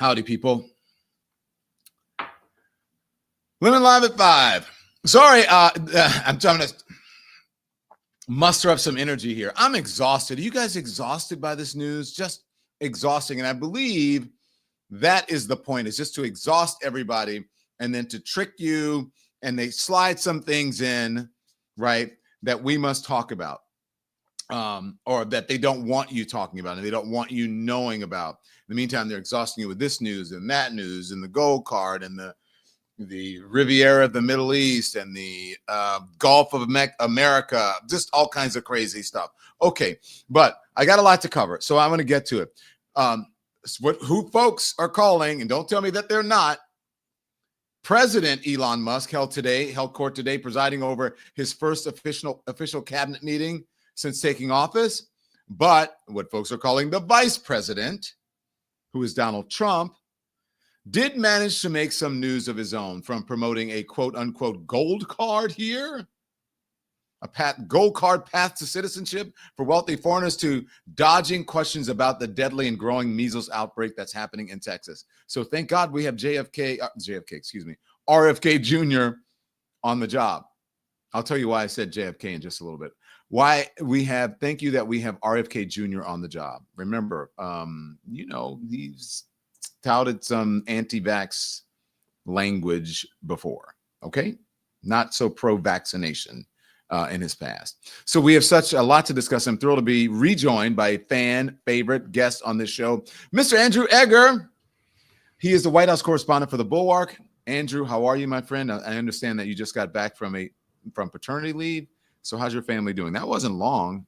Howdy, people. Women Live at 5. Sorry, I'm trying to muster up some energy here. I'm exhausted. Are you guys exhausted by this news? Just exhausting. And I believe that is the point, is just to exhaust everybody and then to trick you. And they slide some things in, right, that we must talk about. Or that they don't want you talking about and they don't want you knowing about. In the meantime, they're exhausting you with this news and that news and the gold card and the Riviera of the Middle East and the Gulf of America, just all kinds of crazy stuff. Okay, but I got a lot to cover, so I'm going to get to it. Who folks are calling, and don't tell me that they're not. President Elon Musk held court today, presiding over his first official cabinet meeting since taking office. But what folks are calling the vice president, who is Donald Trump, did manage to make some news of his own from promoting a quote unquote gold card here, gold card path to citizenship for wealthy foreigners, to dodging questions about the deadly and growing measles outbreak that's happening in Texas. So thank God we have RFK Jr. on the job. I'll tell you why I said JFK in just a little bit. Thank you that we have RFK Jr. on the job. Remember, he's touted some anti-vax language before, okay? Not so pro-vaccination in his past. So we have such a lot to discuss. I'm thrilled to be rejoined by a fan favorite guest on this show, Mr. Andrew Egger. He is the White House correspondent for the Bulwark. Andrew, how are you, my friend? I understand that you just got back from paternity leave. So how's your family doing? That wasn't long.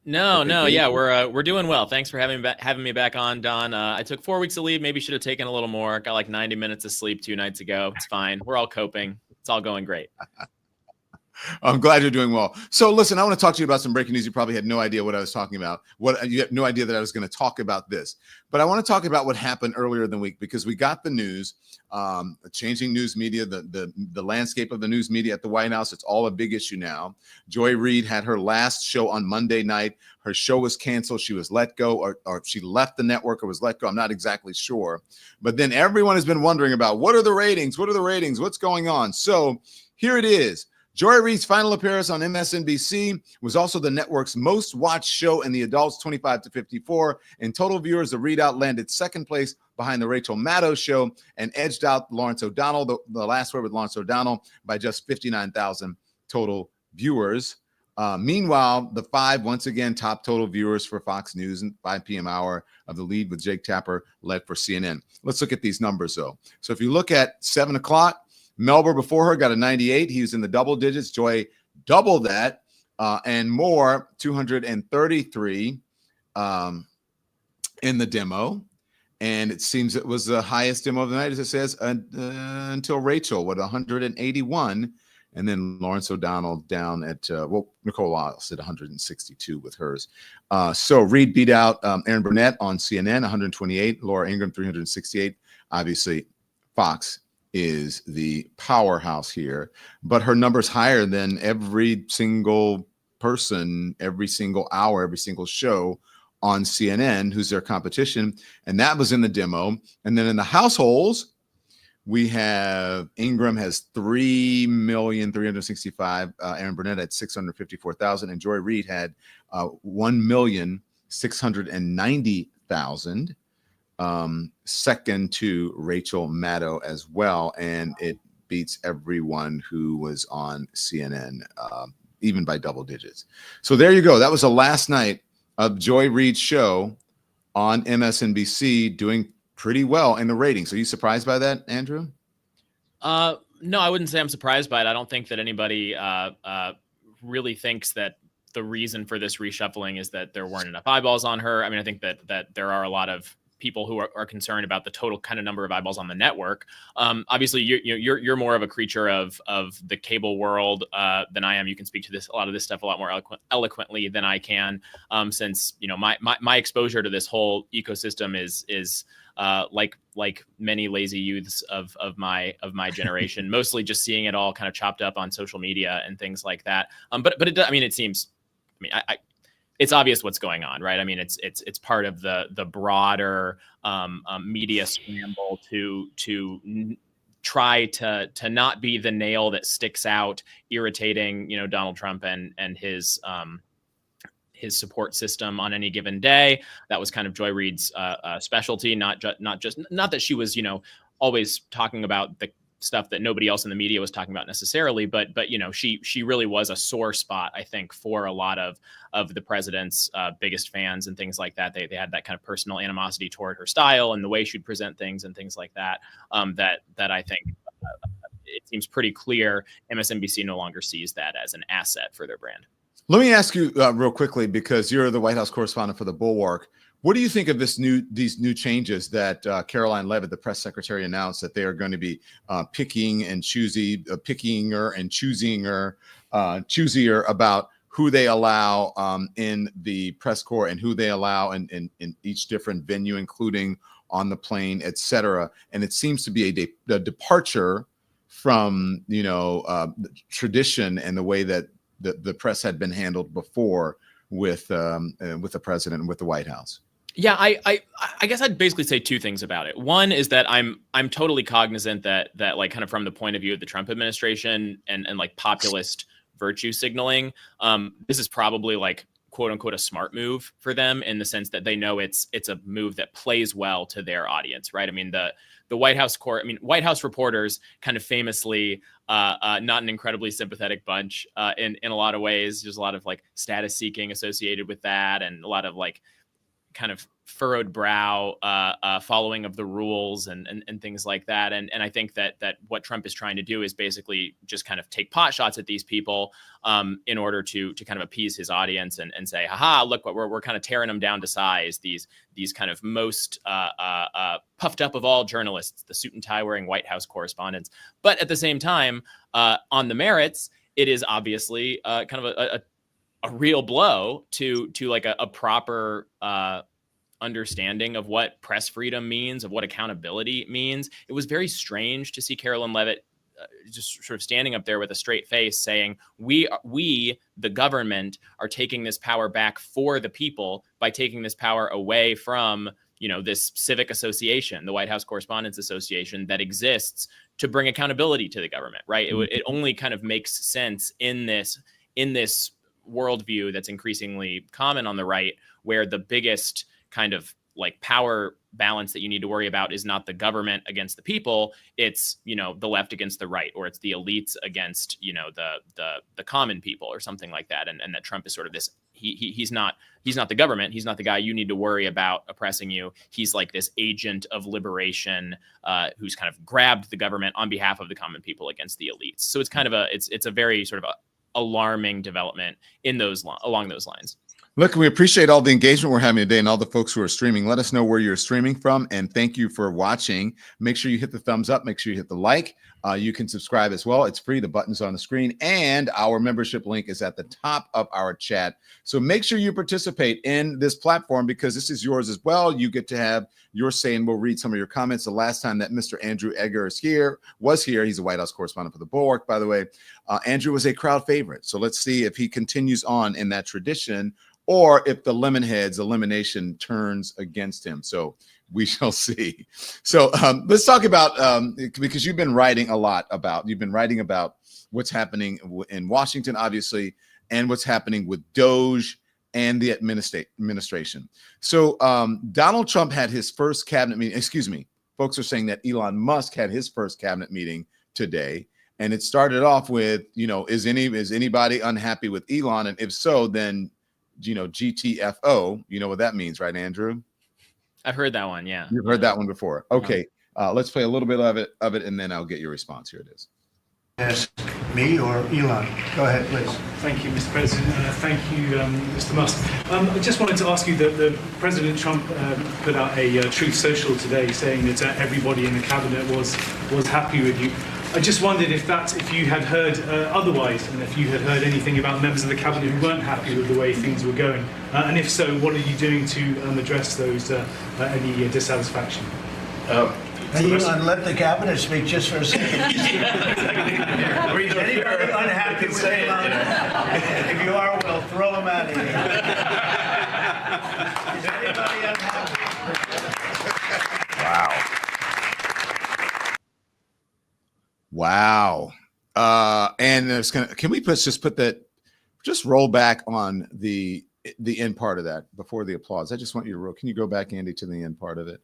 No, yeah, we're doing well. Thanks for having me back on, Don. I took 4 weeks of leave. Maybe should have taken a little more. Got like 90 minutes of sleep 2 nights ago. It's fine. We're all coping. It's all going great. I'm glad you're doing well. So listen, I want to talk to you about some breaking news. You probably had no idea what I was talking about. You had no idea that I was going to talk about this. But I want to talk about what happened earlier in the week, because we got the news, changing news media, the landscape of the news media at the White House. It's all a big issue now. Joy Reid had her last show on Monday night. Her show was canceled. She was let go, or she left the network or was let go. I'm not exactly sure. But then everyone has been wondering about, what are the ratings? What are the ratings? What's going on? So here it is. Joy Reid's final appearance on MSNBC was also the network's most watched show in the adults 25 to 54. In total viewers, the Readout landed second place behind the Rachel Maddow show and edged out Lawrence O'Donnell, the last word with Lawrence O'Donnell, by just 59,000 total viewers. Meanwhile, the 5, once again, top total viewers for Fox News and 5 p.m. hour of The Lead with Jake Tapper led for CNN. Let's look at these numbers, though. So if you look at 7 o'clock, Melba before her got a 98. He was in the double digits. Joy doubled that and more, 233 in the demo. And it seems it was the highest demo of the night, as it says, until Rachel with 181. And then Lawrence O'Donnell down at, Nicole Lyles at 162 with hers. So Reid beat out Aaron Burnett on CNN, 128. Laura Ingraham, 368. Obviously, Fox is the powerhouse here, but her number's higher than every single person, every single hour, every single show on CNN, who's their competition. And that was in the demo. And then in the households, we have Ingram has 3,365,000, Aaron Burnett had 654,000, and Joy Reid had 1,690,000. Second to Rachel Maddow as well, and it beats everyone who was on CNN, even by double digits. So there you go. That was the last night of Joy Reid's show on MSNBC, doing pretty well in the ratings. Are you surprised by that, Andrew? No, I wouldn't say I'm surprised by it. I don't think that anybody really thinks that the reason for this reshuffling is that there weren't enough eyeballs on her. I mean, I think that there are a lot of people who are concerned about the total kind of number of eyeballs on the network. Obviously, you're more of a creature of the cable world than I am. You can speak to a lot of this stuff a lot more eloquently than I can, since my exposure to this whole ecosystem is like many lazy youths of my generation, mostly just seeing it all kind of chopped up on social media and things like that. But it seems, it's obvious what's going on, right? I mean, it's part of the broader media scramble to try to not be the nail that sticks out, irritating, Donald Trump and his support system on any given day. That was kind of Joy Reid's specialty. Not that she was, always talking about the stuff that nobody else in the media was talking about necessarily, but she really was a sore spot, I think, for a lot of the president's biggest fans and things like that. They had that kind of personal animosity toward her style and the way she'd present things and things like that. That I think it seems pretty clear MSNBC no longer sees that as an asset for their brand. Let me ask you real quickly, because you're the White House correspondent for the Bulwark. What do you think of these new changes that Caroline Leavitt, the press secretary, announced, that they are going to be pickier and choosier about who they allow in the press corps and who they allow in each different venue, including on the plane, et cetera? And it seems to be a departure from tradition and the way that the press had been handled before with the president and with the White House. Yeah, I guess I'd basically say two things about it. One is that I'm totally cognizant that like, kind of from the point of view of the Trump administration and like populist virtue signaling, this is probably like, quote unquote, a smart move for them, in the sense that they know it's a move that plays well to their audience, right? I mean, the White House White House reporters kind of famously not an incredibly sympathetic bunch in a lot of ways. There's a lot of like status seeking associated with that, and a lot of like kind of furrowed brow following of the rules and things like that. And I think that what Trump is trying to do is basically just kind of take pot shots at these people in order to kind of appease his audience and say, haha, look, what we're kind of tearing them down to size, these kind of most puffed up of all journalists, the suit and tie wearing White House correspondents. But at the same time, on the merits, it is obviously kind of a real blow to like a proper understanding of what press freedom means, of what accountability means. It was very strange to see Caroline Leavitt just sort of standing up there with a straight face saying, we, the government, are taking this power back for the people by taking this power away from, this civic association, the White House Correspondents Association, that exists to bring accountability to the government, right? It only kind of makes sense in this worldview that's increasingly common on the right, where the biggest kind of like power balance that you need to worry about is not the government against the people, it's the left against the right, or it's the elites against the common people, or something like that. And that Trump is sort of this, he's not the government, he's not the guy you need to worry about oppressing you. He's like this agent of liberation who's kind of grabbed the government on behalf of the common people against the elites. So it's kind of it's a very sort of alarming development along those lines. Look, we appreciate all the engagement we're having today, and all the folks who are streaming. Let us know where you're streaming from, and thank you for watching. Make sure you hit the thumbs up. Make sure you hit the like. You can subscribe as well. It's free. The button's on the screen, and our membership link is at the top of our chat. So make sure you participate in this platform, because this is yours as well. You get to have your say, and we'll read some of your comments. The last time that Mr. Andrew Egger was here, he's a White House correspondent for the Bulwark, by the way. Andrew was a crowd favorite. So let's see if he continues on in that tradition, or if the Lemonheads elimination turns against him. So we shall see. So let's talk about, because you've been writing about what's happening in Washington, obviously, and what's happening with DOGE and the administration. So Donald Trump had his first cabinet meeting. Excuse me. Folks are saying that Elon Musk had his first cabinet meeting today. And it started off with, is anybody unhappy with Elon? And if so, then GTFO, you know what that means, right, Andrew? I've heard that one. Yeah. You've heard that one before. Okay. Let's play a little bit of it, and then I'll get your response. Here it is. Ask me or Elon. Go ahead, please. Thank you, Mr. President. Thank you, Mr. Musk. I just wanted to ask you that the President Trump put out a Truth Social today saying that everybody in the cabinet was happy with you. I just wondered if you had heard otherwise, and if you had heard anything about members of the cabinet who weren't happy with the way things were going, and if so, what are you doing to address those any dissatisfaction? Hey, Elon, let the cabinet speak just for a second. Is anybody unhappy with Elon? If you are, well, will, throw them out of here. Is anybody unhappy? Wow. And there's can we just roll back on the end part of that before the applause? I just want you to roll. Can you go back, Andy, to the end part of it?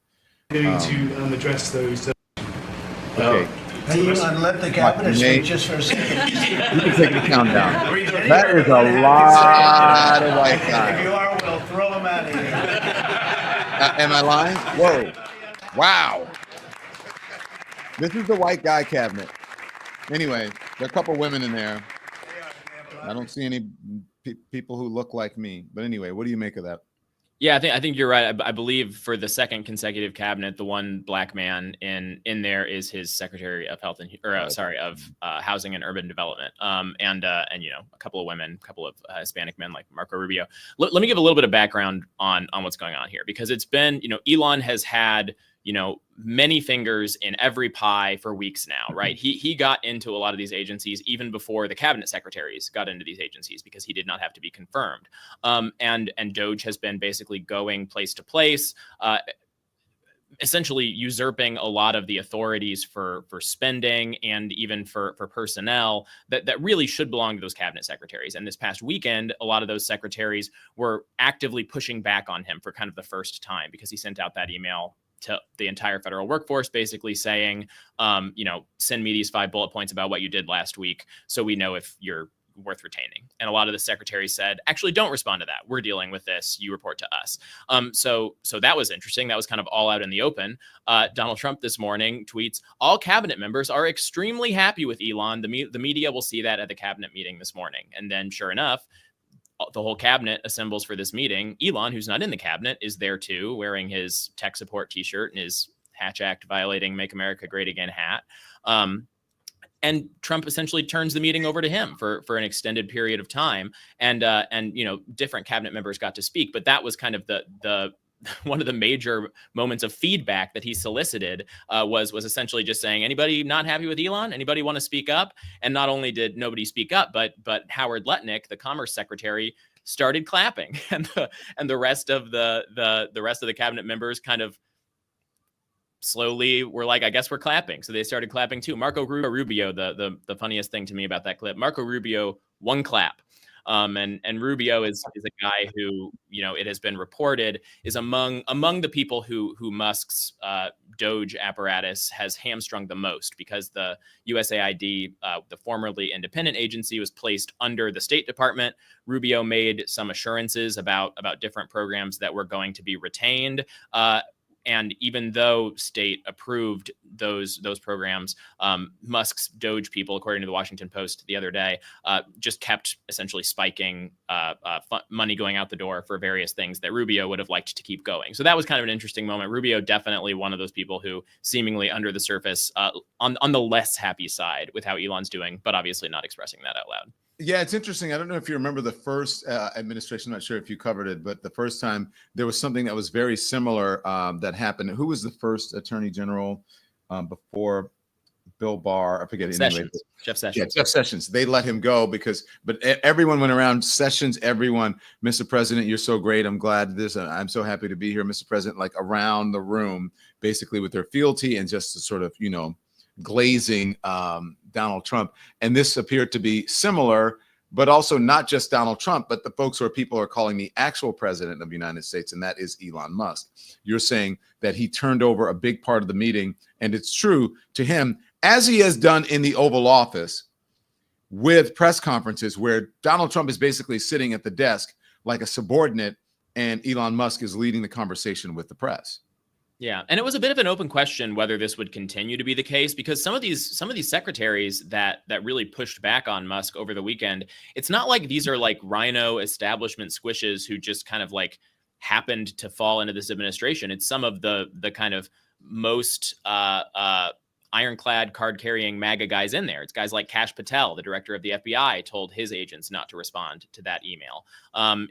Going to address those. Okay. Hang on, let the cabinet speak just for a second. You can take the countdown. That is a lot of white guys. If you are, Will, throw them out of here. Am I lying? Whoa. Wow. This is the white guy cabinet. Anyway, there are a couple women in there. I don't see any people who look like me. But anyway, what do you make of that? Yeah, I think you're right. I believe for the second consecutive cabinet, the one black man in there is his Secretary of Health of Housing and Urban Development, and a couple of women, a couple of Hispanic men like Marco Rubio. Let me give a little bit of background on what's going on here, because it's been, Elon has had many fingers in every pie for weeks now, right? He got into a lot of these agencies even before the cabinet secretaries got into these agencies, because he did not have to be confirmed. And DOGE has been basically going place to place, essentially usurping a lot of the authorities for spending and even for personnel that really should belong to those cabinet secretaries. And this past weekend, a lot of those secretaries were actively pushing back on him for kind of the first time, because he sent out that email to the entire federal workforce, basically saying, send me these 5 bullet points about what you did last week, so we know if you're worth retaining. And a lot of the secretaries said, actually, don't respond to that. We're dealing with this. You report to us. So that was interesting. That was kind of all out in the open. Donald Trump this morning tweets, all cabinet members are extremely happy with Elon. The media will see that at the cabinet meeting this morning. And then sure enough, the whole cabinet assembles for this meeting. Elon, who's not in the cabinet, is there too, wearing his tech support T-shirt and his Hatch Act violating Make America Great Again hat. And Trump essentially turns the meeting over to him for an extended period of time. And different cabinet members got to speak, but that was kind of the one of the major moments of feedback that he solicited was essentially just saying, anybody not happy with Elon? Anybody want to speak up? And not only did nobody speak up, but Howard Lutnick, the Commerce Secretary, started clapping, and the rest of the cabinet members kind of slowly were like, I guess we're clapping. So they started clapping too. Marco Rubio, the funniest thing to me about that clip, Marco Rubio, one clap. And Rubio is a guy who, it has been reported is among the people who Musk's DOGE apparatus has hamstrung the most, because the USAID, the formerly independent agency, was placed under the State Department. Rubio made some assurances about different programs that were going to be retained. And even though state approved those programs, Musk's DOGE people, according to the Washington Post the other day, just kept essentially spiking money going out the door for various things that Rubio would have liked to keep going. So that was kind of an interesting moment. Rubio definitely one of those people who seemingly under the surface on the less happy side with how Elon's doing, but obviously not expressing that out loud. Yeah, it's interesting. I don't know if you remember the first administration. I'm not sure if you covered it, but the first time there was something that was very similar that happened. Who was the first attorney general before Bill Barr? I forget. Sessions. Anyway. Jeff Sessions. Yeah, Jeff Sessions. They let him go but everyone went around Sessions. Everyone, Mr. President, you're so great. I'm glad this. I'm so happy to be here, Mr. President. Like around the room, basically with their fealty and just sort of, glazing Donald Trump. And this appeared to be similar, but also not just Donald Trump, but the folks who people are calling the actual president of the United States, and that is Elon Musk. You're saying that he turned over a big part of the meeting, and it's true to him, as he has done in the Oval Office with press conferences where Donald Trump is basically sitting at the desk like a subordinate, and Elon Musk is leading the conversation with the press. Yeah, and it was a bit of an open question whether this would continue to be the case, because some of these secretaries that really pushed back on Musk over the weekend, it's not like these are like rhino establishment squishes who just kind of like happened to fall into this administration. It's some of the kind of most ironclad card-carrying MAGA guys in there. It's guys like Kash Patel, the director of the FBI, told his agents not to respond to that email.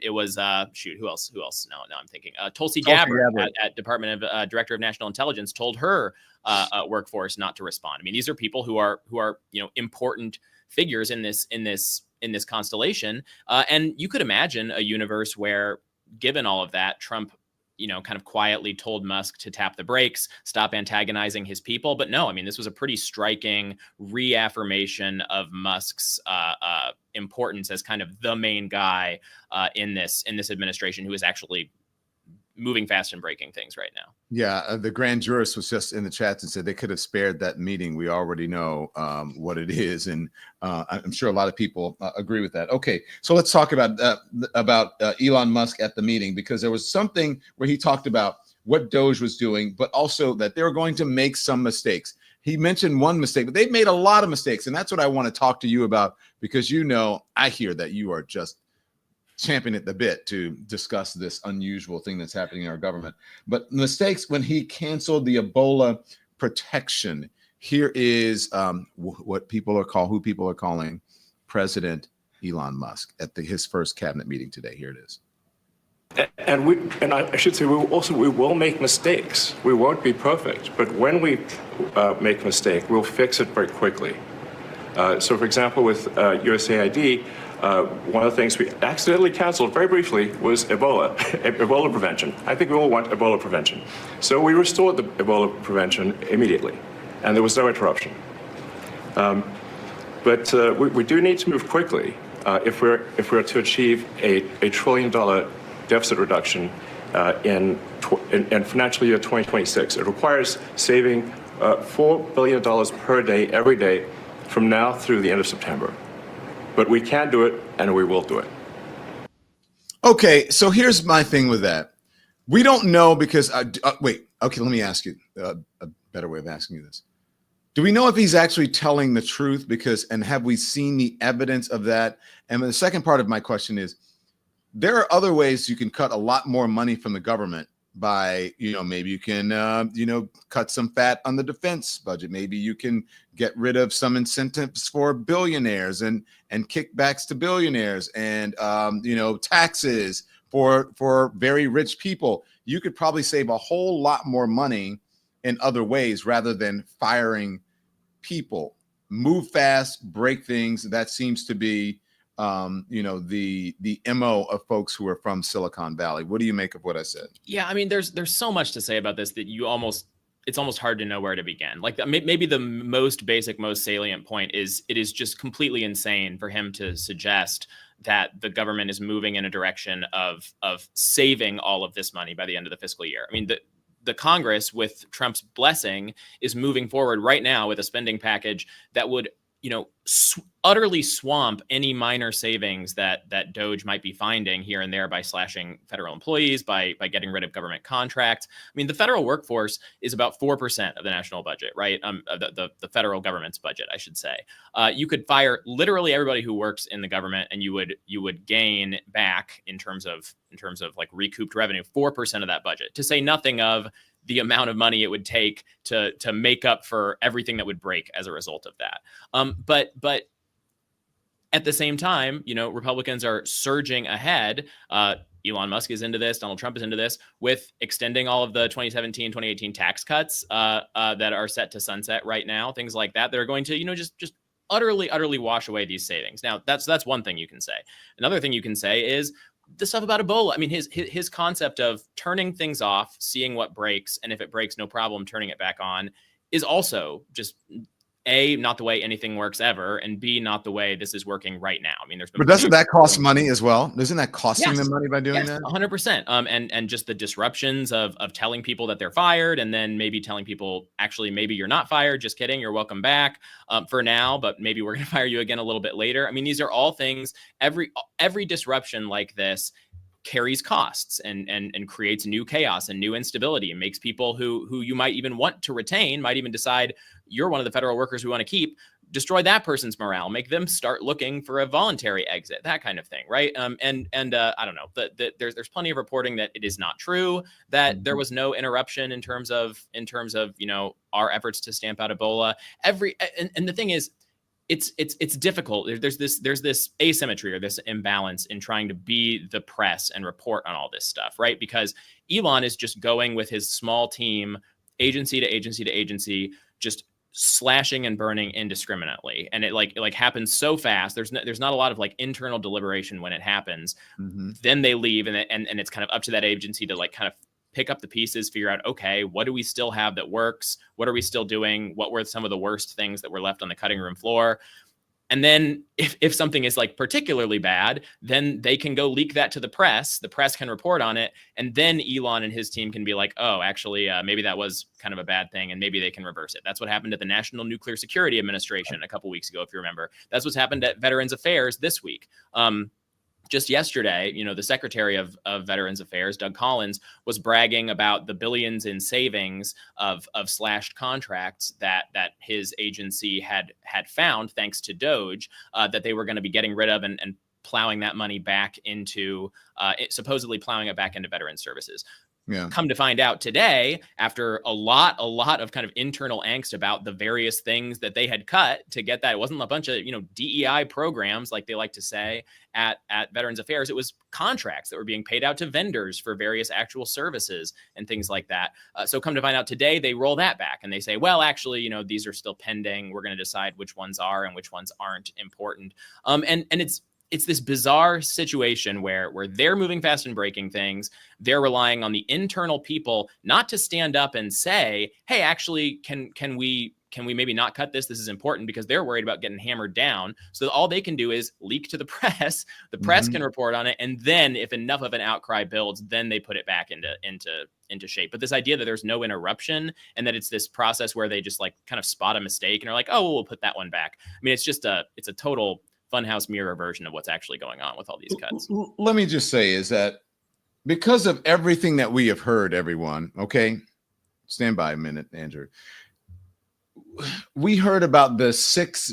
It was who else? No, I'm thinking Tulsi Gabbard at Department of Director of National Intelligence told her workforce not to respond. I mean, these are people who are important figures in this constellation. And you could imagine a universe where, given all of that, Trump, kind of quietly told Musk to tap the brakes, stop antagonizing his people. But no, I mean, this was a pretty striking reaffirmation of Musk's importance as kind of the main guy in this administration, who is actually moving fast and breaking things right now. Yeah, the grand jurist was just in the chat and said they could have spared that meeting. We already know what it is, and I'm sure a lot of people agree with that. Okay, so let's talk about Elon Musk at the meeting, because there was something where he talked about what Doge was doing, but also that they were going to make some mistakes. He mentioned one mistake, but they've made a lot of mistakes, and that's what I want to talk to you about, because I hear that you are just champing at the bit to discuss this unusual thing that's happening in our government. But mistakes when he canceled the Ebola protection. Here is who people are calling President Elon Musk at his first cabinet meeting today. Here it is. And I should say, we will make mistakes. We won't be perfect, but when we make a mistake, we'll fix it very quickly. So, for example, with USAID, one of the things we accidentally canceled very briefly was Ebola prevention. I think we all want Ebola prevention. So we restored the Ebola prevention immediately, and there was no interruption. But we do need to move quickly if we're to achieve a $1 trillion deficit reduction in financial year 2026. It requires saving $4 billion per day, every day, from now through the end of September. But we can do it, and we will do it. Okay, so here's my thing with that. We don't know because wait. Okay, let me ask you a better way of asking you this. Do we know if he's actually telling the truth? And have we seen the evidence of that? And the second part of my question is, there are other ways you can cut a lot more money from the government by, maybe you can, cut some fat on the defense budget. Maybe you can get rid of some incentives for billionaires and kickbacks to billionaires and, taxes for very rich people. You could probably save a whole lot more money in other ways rather than firing people. Move fast, break things. That seems to be, the MO of folks who are from Silicon Valley. What do you make of what I said? Yeah, I mean, there's so much to say about this that it's almost hard to know where to begin. Like, maybe the most basic, most salient point is it is just completely insane for him to suggest that the government is moving in a direction of saving all of this money by the end of the fiscal year. I mean, the Congress, with Trump's blessing, is moving forward right now with a spending package that would utterly swamp any minor savings that DOGE might be finding here and there by slashing federal employees, by getting rid of government contracts. I mean, the federal workforce is about 4% of the national budget, right? The federal government's budget, I should say. You could fire literally everybody who works in the government, and you would gain back in terms of like recouped revenue 4% of that budget. To say nothing of the amount of money it would take to make up for everything that would break as a result of that. But at the same time, Republicans are surging ahead. Elon Musk is into this. Donald Trump is into this with extending all of the 2017, 2018 tax cuts that are set to sunset right now. Things like that are going to, just utterly wash away these savings. Now, that's one thing you can say. Another thing you can say is the stuff about Ebola. I mean, his concept of turning things off, seeing what breaks, and if it breaks, no problem, turning it back on, is also just A, not the way anything works ever, and B, not the way this is working right now. I mean, but doesn't that cost money as well? Isn't that costing them money by doing that? 100%. And just the disruptions of telling people that they're fired, and then maybe telling people, actually, maybe you're not fired. Just kidding. You're welcome back for now, but maybe we're going to fire you again a little bit later. I mean, these are all things. Every disruption like this carries costs and creates new chaos and new instability, and makes people who you might even want to retain, might even decide you're one of the federal workers we want to keep, destroy that person's morale, make them start looking for a voluntary exit, that kind of thing, right? I don't know. There's plenty of reporting that it is not true, that there was no interruption in terms of our efforts to stamp out Ebola. And the thing is, it's difficult. There's this asymmetry or this imbalance in trying to be the press and report on all this stuff, right? Because Elon is just going with his small team, agency to agency to agency, just slashing and burning indiscriminately, and it happens so fast. There's not a lot of like internal deliberation when it happens. Then they leave, and it's kind of up to that agency to like kind of pick up the pieces, figure out, okay, what do we still have that works? What are we still doing? What were some of the worst things that were left on the cutting room floor? And then if something is like particularly bad, then they can go leak that to the press. The press can report on it. And then Elon and his team can be like, oh, actually, maybe that was kind of a bad thing. And maybe they can reverse it. That's what happened at the National Nuclear Security Administration a couple weeks ago, if you remember. That's what's happened at Veterans Affairs this week. Just yesterday, the Secretary of Veterans Affairs, Doug Collins, was bragging about the billions in savings of slashed contracts that his agency had found thanks to DOGE, that they were going to be getting rid of and plowing that money back into, supposedly plowing it back into veterans services. Yeah. Come to find out today, after a lot of kind of internal angst about the various things that they had cut to get that, it wasn't a bunch of, DEI programs, like they like to say at Veterans Affairs. It was contracts that were being paid out to vendors for various actual services and things like that. So come to find out today, they roll that back and they say, well, actually, these are still pending. We're going to decide which ones are and which ones aren't important. And it's this bizarre situation where they're moving fast and breaking things. They're relying on the internal people not to stand up and say, hey, actually, can we maybe not cut this? This is important, because they're worried about getting hammered down. So all they can do is leak to the press. The press can report on it. And then if enough of an outcry builds, then they put it back into shape. But this idea that there's no interruption and that it's this process where they just like kind of spot a mistake and are like, oh, well, we'll put that one back. I mean, it's a total funhouse mirror version of what's actually going on with all these cuts. Let me just say is that because of everything that we have heard, everyone, okay, stand by a minute, Andrew. We heard about the 6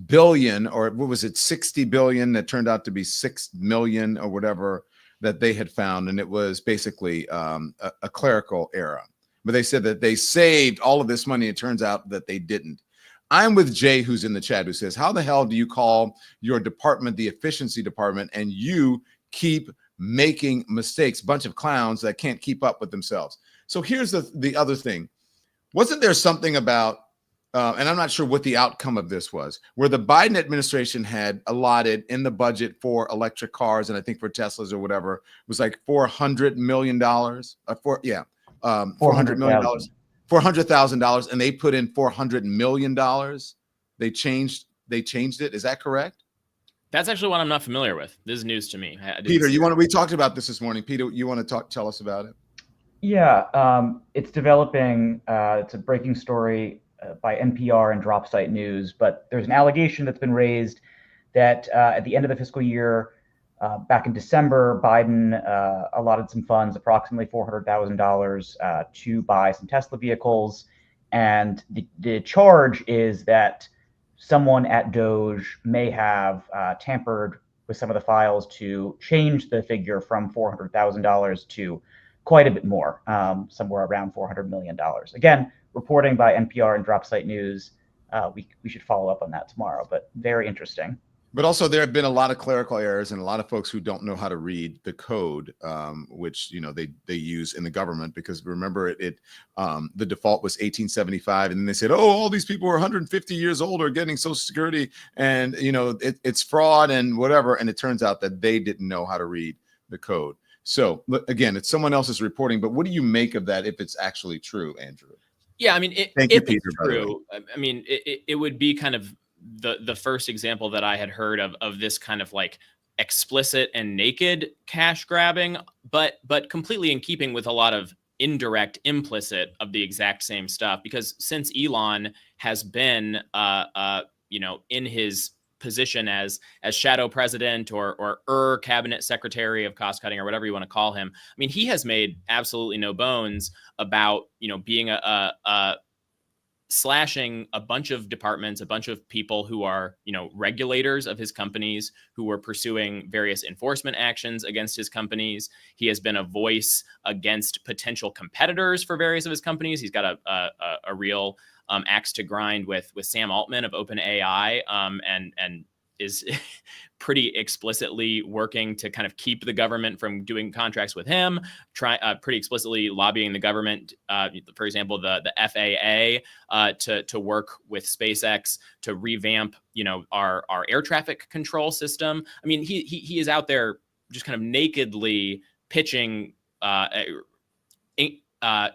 billion, or what was it, 60 billion that turned out to be 6 million or whatever that they had found. And it was basically a clerical error. But they said that they saved all of this money. It turns out that they didn't. I'm with Jay, who's in the chat, who says, how the hell do you call your department the efficiency department and you keep making mistakes? Bunch of clowns that can't keep up with themselves. So here's the other thing. Wasn't there something about, and I'm not sure what the outcome of this was, where the Biden administration had allotted in the budget for electric cars, and I think for Teslas or whatever, it was like $400 million. $400 million. $400,000, and they put in $400 million. They changed it. Is that correct? That's actually one I'm not familiar with. This is news to me. Peter, we talked about this morning. Peter, you want to tell us about it? Yeah, it's developing. It's a breaking story by NPR and Drop Site News, but there's an allegation that's been raised that at the end of the fiscal year, back in December, Biden allotted some funds, approximately $400,000, to buy some Tesla vehicles. And the charge is that someone at DOGE may have tampered with some of the files to change the figure from $400,000 to quite a bit more, somewhere around $400 million. Again, reporting by NPR and Drop Site News. We should follow up on that tomorrow, but very interesting. But also there have been a lot of clerical errors and a lot of folks who don't know how to read the code, which, they use in the government, because remember the default was 1875. And then they said, oh, all these people who are 150 years old are getting Social Security, and, it's fraud and whatever. And it turns out that they didn't know how to read the code. So again, it's someone else's reporting, but what do you make of that if it's actually true, Andrew? Yeah, I mean, Thank you, Peter, it's true, I mean, it would be kind of the first example that I had heard of this kind of like explicit and naked cash grabbing, but completely in keeping with a lot of indirect, implicit of the exact same stuff. Because since Elon has been, in his position as shadow president or cabinet secretary of cost cutting, or whatever you want to call him, I mean, he has made absolutely no bones about, being a slashing a bunch of departments, a bunch of people who are, regulators of his companies, who were pursuing various enforcement actions against his companies. He has been a voice against potential competitors for various of his companies. He's got a real axe to grind with Sam Altman of OpenAI, and is pretty explicitly working to kind of keep the government from doing contracts with him, pretty explicitly lobbying the government, for example, the FAA, to work with SpaceX to revamp, our air traffic control system. I mean, he is out there just kind of nakedly pitching,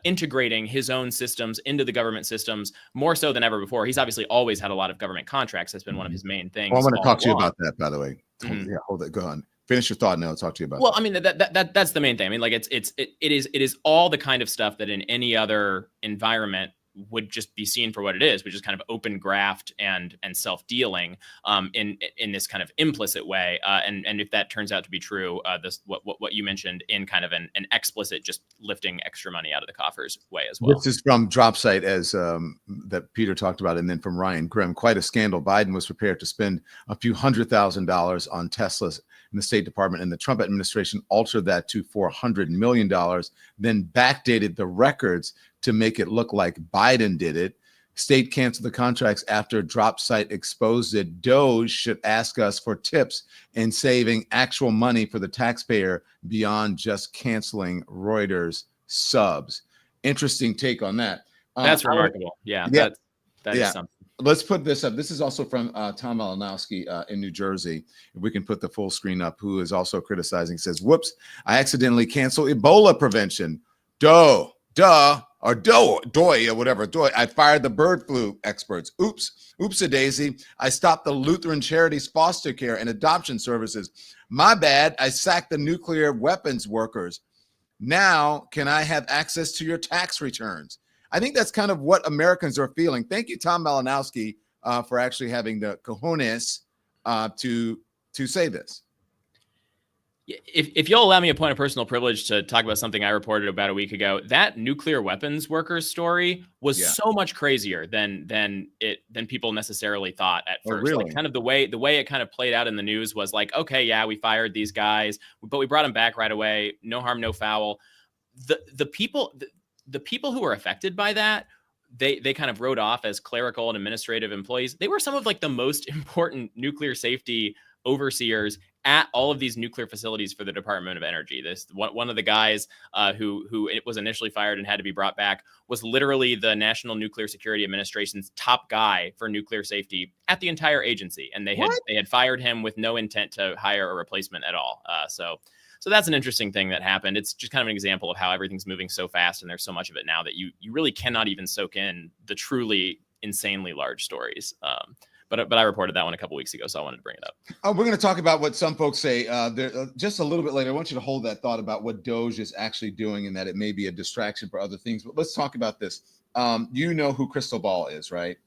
integrating his own systems into the government systems more so than ever before. He's obviously always had a lot of government contracts. That's been one of his main things. Well, I want to talk to you about that, by the way. Yeah, hold it. Go on. Finish your thought, and I'll talk to you about. Well, I mean, that's the main thing. I mean, like it is all the kind of stuff that in any other environment would just be seen for what it is, which is kind of open graft and self-dealing in this kind of implicit way. And if that turns out to be true, what you mentioned in kind of an explicit, just lifting extra money out of the coffers way as well. This is from DropSite, as that Peter talked about, and then from Ryan Grimm. Quite a scandal. Biden was prepared to spend a few $100,000 on Teslas in the State Department, and the Trump administration altered that to $400 million, then backdated the records to make it look like Biden did it. State canceled the contracts after DropSite exposed it. DOGE should ask us for tips in saving actual money for the taxpayer beyond just canceling Reuters subs. Interesting take on that. That's remarkable. Yeah. That is something. Let's put this up. This is also from Tom Malinowski in New Jersey. If we can put the full screen up, who is also criticizing, says, whoops, I accidentally canceled Ebola prevention. Doy, or whatever. I fired the bird flu experts. Oops-a-daisy. I stopped the Lutheran Charities foster care and adoption services. My bad. I sacked the nuclear weapons workers. Now, can I have access to your tax returns? I think that's kind of what Americans are feeling. Thank you, Tom Malinowski, for actually having the cojones to say this. If you'll allow me a point of personal privilege to talk about something I reported about a week ago, that nuclear weapons workers story was so much crazier than people necessarily thought at first. Really? Like kind of the way it kind of played out in the news was like, okay, yeah, we fired these guys, but we brought them back right away. No harm, no foul. The people who were affected by that, they kind of wrote off as clerical and administrative employees. They were some of like the most important nuclear safety overseers at all of these nuclear facilities for the Department of Energy. This one of the guys who it was initially fired and had to be brought back was literally the National Nuclear Security Administration's top guy for nuclear safety at the entire agency, and they had fired him with no intent to hire a replacement at all. So that's an interesting thing that happened. It's just kind of an example of how everything's moving so fast, and there's so much of it now that you really cannot even soak in the truly insanely large stories. But I reported that one a couple weeks ago, so I wanted to bring it up. Oh, we're going to talk about what some folks say just a little bit later. I want you to hold that thought about what DOGE is actually doing and that it may be a distraction for other things. But let's talk about this. You know who Crystal Ball is, right?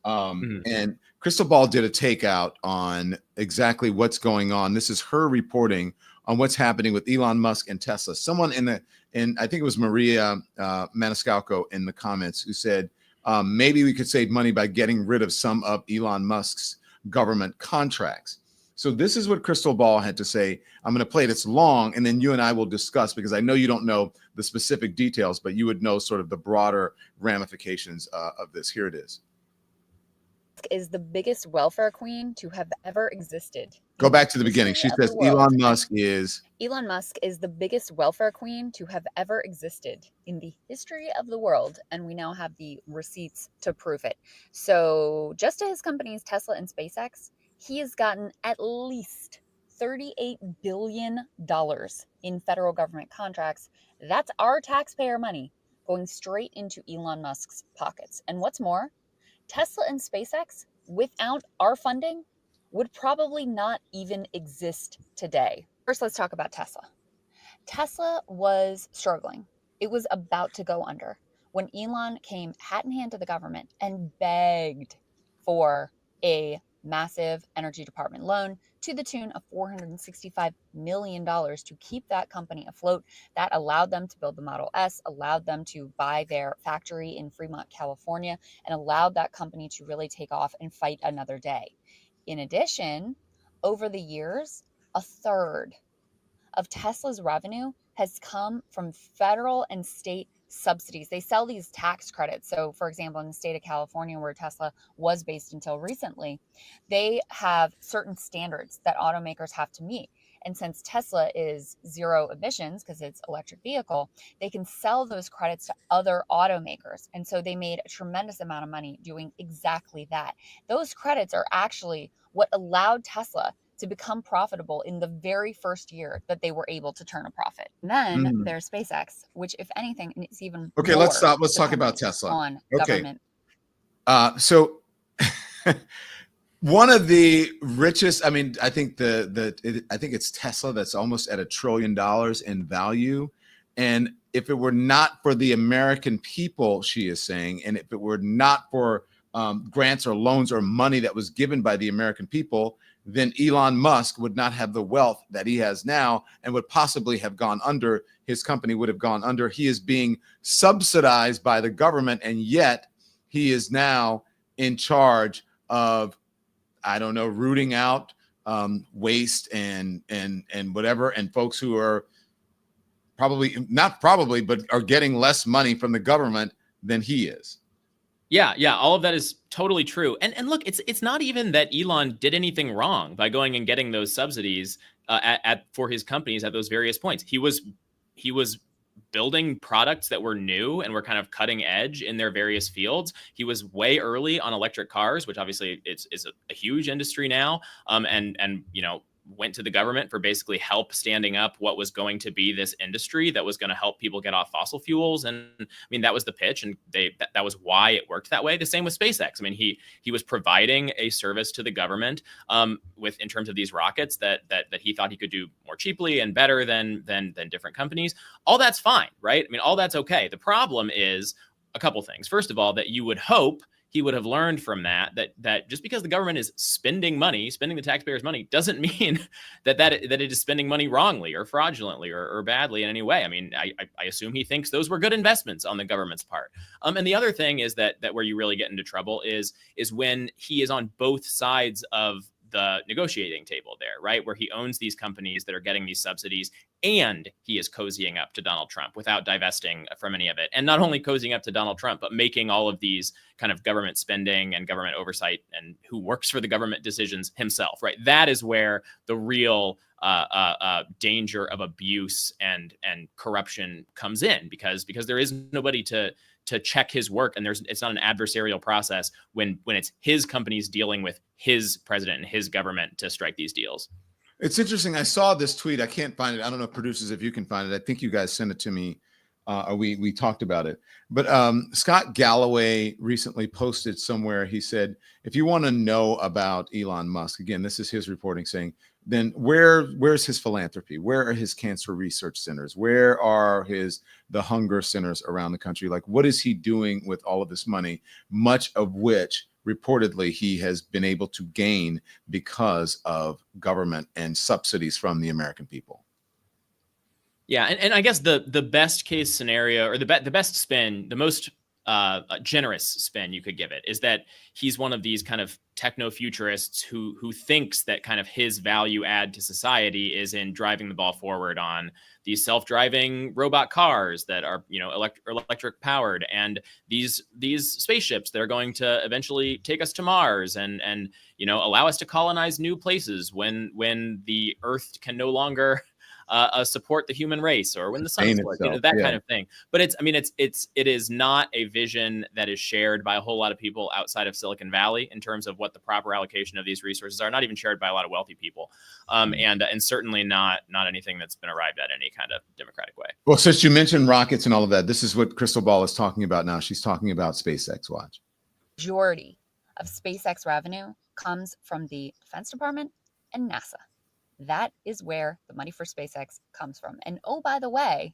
And Crystal Ball did a takeout on exactly what's going on. This is her reporting on what's happening with Elon Musk and Tesla. Someone in I think it was Maria Maniscalco in the comments who said, maybe we could save money by getting rid of some of Elon Musk's government contracts. So this is what Crystal Ball had to say. I'm going to play it. It's long, and then you and I will discuss, because I know you don't know the specific details, but you would know sort of the broader ramifications of this. Here it is. Is the biggest welfare queen to have ever existed. Go back to the beginning. She says Elon Musk is the biggest welfare queen to have ever existed in the history of the world, and we now have the receipts to prove it. So just to his companies Tesla and SpaceX, he has gotten at least $38 billion in federal government contracts. That's our taxpayer money going straight into Elon Musk's pockets. And what's more, Tesla and SpaceX, without our funding, would probably not even exist today. First, let's talk about Tesla. Tesla was struggling. It was about to go under when Elon came hat in hand to the government and begged for a massive energy department loan to the tune of $465 million to keep that company afloat. That allowed them to build the Model S, allowed them to buy their factory in Fremont, California, and allowed that company to really take off and fight another day. In addition, over the years, a third of Tesla's revenue has come from federal and state subsidies. They sell these tax credits. So, for example, in the state of California, where Tesla was based until recently, they have certain standards that automakers have to meet. And since Tesla is zero emissions because it's electric vehicle, they can sell those credits to other automakers. And so they made a tremendous amount of money doing exactly that. Those credits are actually what allowed Tesla to become profitable in the very first year that they were able to turn a profit. And then there's SpaceX, which, if anything, is even okay. more Let's stop. Let's talk dependent about Tesla. on Okay. government. So one of the richest, I mean, I think I think it's Tesla that's almost at $1 trillion in value. And if it were not for the American people, she is saying, and if it were not for grants or loans or money that was given by the American people, then Elon Musk would not have the wealth that he has now and would possibly have gone under. His company would have gone under. He is being subsidized by the government, and yet he is now in charge of, I don't know, rooting out waste and whatever, and folks who are not probably, but are getting less money from the government than he is. Yeah, all of that is totally true. And look, it's not even that Elon did anything wrong by going and getting those subsidies for his companies at those various points. He was building products that were new and were kind of cutting edge in their various fields. He was way early on electric cars, which obviously is a huge industry now. And you know, went to the government for basically help standing up what was going to be this industry that was going to help people get off fossil fuels. And I mean, that was the pitch, and that was why it worked that way. The same with SpaceX. I mean, he was providing a service to the government in terms of these rockets that he thought he could do more cheaply and better than different companies. All that's fine, right? I mean, all that's okay. The problem is a couple things. First of all, that you would hope he would have learned from that just because the government is spending the taxpayers' money doesn't mean that it is spending money wrongly or fraudulently or badly in any way. I mean, I assume he thinks those were good investments on the government's part. And the other thing is that where you really get into trouble is when he is on both sides of the negotiating table there, right? Where he owns these companies that are getting these subsidies, and he is cozying up to Donald Trump without divesting from any of it. And not only cozying up to Donald Trump, but making all of these kind of government spending and government oversight and who works for the government decisions himself, right? That is where the real danger of abuse and corruption comes in, because there is nobody to check his work, and it's not an adversarial process when it's his companies dealing with his president and his government to strike these deals. It's interesting. I saw this tweet. I can't find it. I don't know, producers, if you can find it. I think you guys sent it to me. We talked about it. But Scott Galloway recently posted somewhere. He said, if you want to know about Elon Musk, again, this is his reporting saying, then where's his philanthropy? Where are his cancer research centers? Where are the hunger centers around the country? Like, what is he doing with all of this money, much of which reportedly he has been able to gain because of government and subsidies from the American people? Yeah, and I guess the best case scenario, or the best spin, the most generous spin you could give it, is that he's one of these kind of techno-futurists who thinks that kind of his value add to society is in driving the ball forward on these self-driving robot cars that are, you know, electric powered, and these spaceships that are going to eventually take us to Mars and you know, allow us to colonize new places when the Earth can no longer support the human race, or when the sun is split, you know, that kind of thing. But it is not a vision that is shared by a whole lot of people outside of Silicon Valley in terms of what the proper allocation of these resources are. Not even shared by a lot of wealthy people, and certainly not anything that's been arrived at any kind of democratic way. Well, since you mentioned rockets and all of that, this is what Crystal Ball is talking about now. She's talking about SpaceX. Watch. Majority of SpaceX revenue comes from the Defense Department and NASA. That is where the money for SpaceX comes from. And oh, by the way,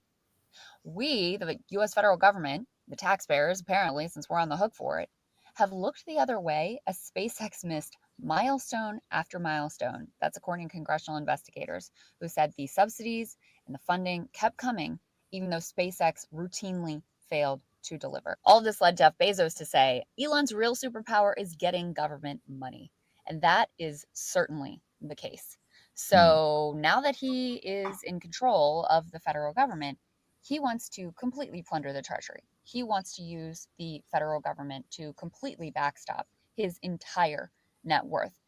we, the US federal government, the taxpayers, apparently, since we're on the hook for it, have looked the other way as SpaceX missed milestone after milestone. That's according to congressional investigators who said the subsidies and the funding kept coming, even though SpaceX routinely failed to deliver. All of this led Jeff Bezos to say, Elon's real superpower is getting government money. And that is certainly the case. So now that he is in control of the federal government, he wants to completely plunder the Treasury. He wants to use the federal government to completely backstop his entire net worth.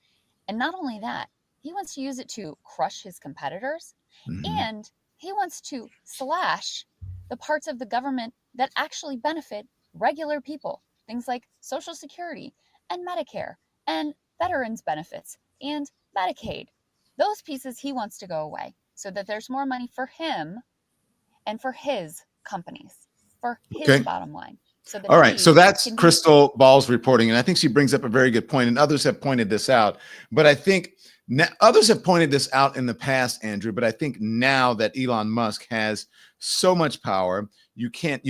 And not only that, he wants to use it to crush his competitors, and he wants to slash the parts of the government that actually benefit regular people. Things like Social Security and Medicare and veterans benefits and Medicaid. Those pieces he wants to go away so that there's more money for him and for his companies, for his bottom line. So that all right. So that's Crystal Ball's reporting. And I think she brings up a very good point, and others have pointed this out. But I think others have pointed this out in the past, Andrew. But I think now that Elon Musk has so much power, you can't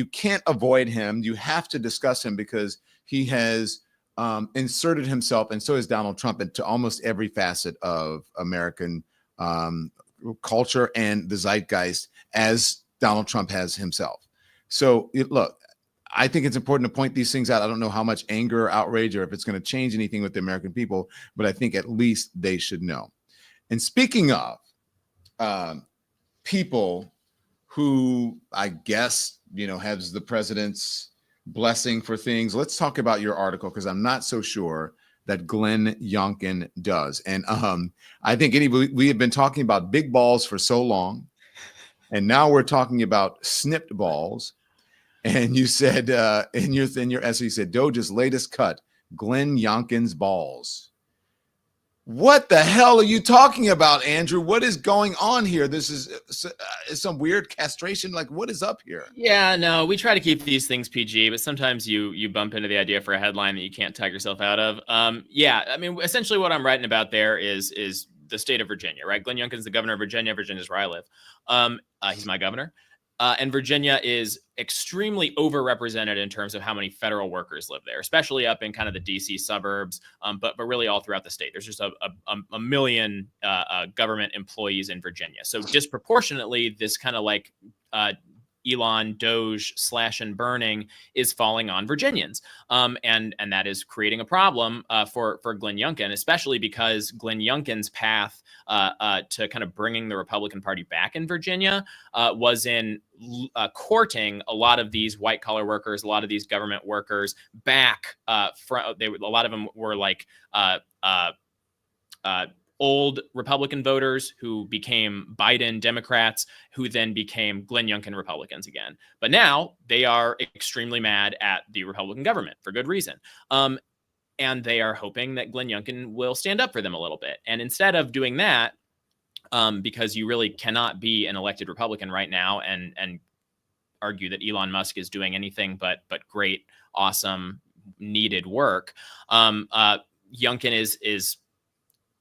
avoid him. You have to discuss him because he has inserted himself, and so has Donald Trump, into almost every facet of American culture and the zeitgeist, as Donald Trump has himself. So look, I think it's important to point these things out. I don't know how much anger or outrage or if it's going to change anything with the American people, but I think at least they should know. And speaking of people who I guess, has the president's blessing for things, let's talk about your article, because I'm not so sure that Glenn Youngkin does. And I think we have been talking about big balls for so long, and now we're talking about snipped balls. And you said in your essay, you said Doge's latest cut, Glenn Youngkin's balls. What the hell are you talking about, Andrew? What is going on here? This is some weird castration. Like, what is up here? Yeah, no, we try to keep these things PG, but sometimes you bump into the idea for a headline that you can't tug yourself out of. Yeah, I mean, essentially what I'm writing about there is the state of Virginia, right? Glenn Youngkin's the governor of Virginia. Virginia's where I live. He's my governor. And Virginia is extremely overrepresented in terms of how many federal workers live there, especially up in kind of the DC suburbs, but really all throughout the state. There's just a million government employees in Virginia. So disproportionately, this kind of like Elon Doge slash and burning is falling on Virginians. And that is creating a problem for Glenn Youngkin, especially because Glenn Youngkin's path to kind of bringing the Republican Party back in Virginia was in courting a lot of these white collar workers, a lot of these government workers back a lot of them were like old Republican voters who became Biden Democrats, who then became Glenn Youngkin Republicans again. But now they are extremely mad at the Republican government for good reason. And they are hoping that Glenn Youngkin will stand up for them a little bit. And instead of doing that, because you really cannot be an elected Republican right now and argue that Elon Musk is doing anything but great, awesome, needed work, Youngkin is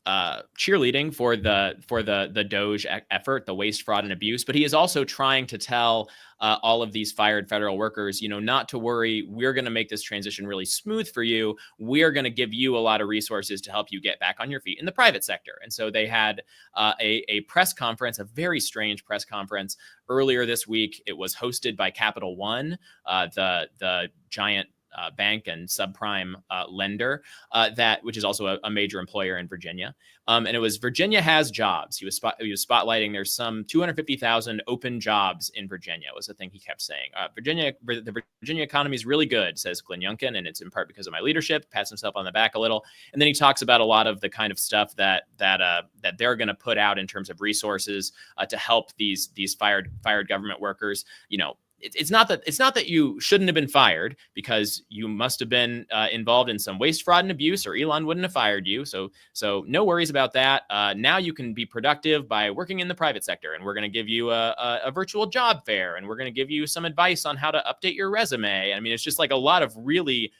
cheerleading for the Doge effort, the waste, fraud, and abuse. But he is also trying to tell all of these fired federal workers, not to worry. We're going to make this transition really smooth for you. We're going to give you a lot of resources to help you get back on your feet in the private sector. And so they had a press conference, a very strange press conference earlier this week. It was hosted by Capital One, the giant bank and subprime lender, which is also a major employer in Virginia. And it was Virginia has jobs. He was spotlighting there's some 250,000 open jobs in Virginia was the thing he kept saying. The Virginia economy is really good, says Glenn Youngkin, and it's in part because of my leadership. Pats himself on the back a little, and then he talks about a lot of the kind of stuff that they're going to put out in terms of resources to help these fired government workers. It's not that you shouldn't have been fired, because you must have been involved in some waste, fraud, and abuse, or Elon wouldn't have fired you. So no worries about that. Now you can be productive by working in the private sector, and we're going to give you a virtual job fair, and we're going to give you some advice on how to update your resume. I mean, it's just like a lot of really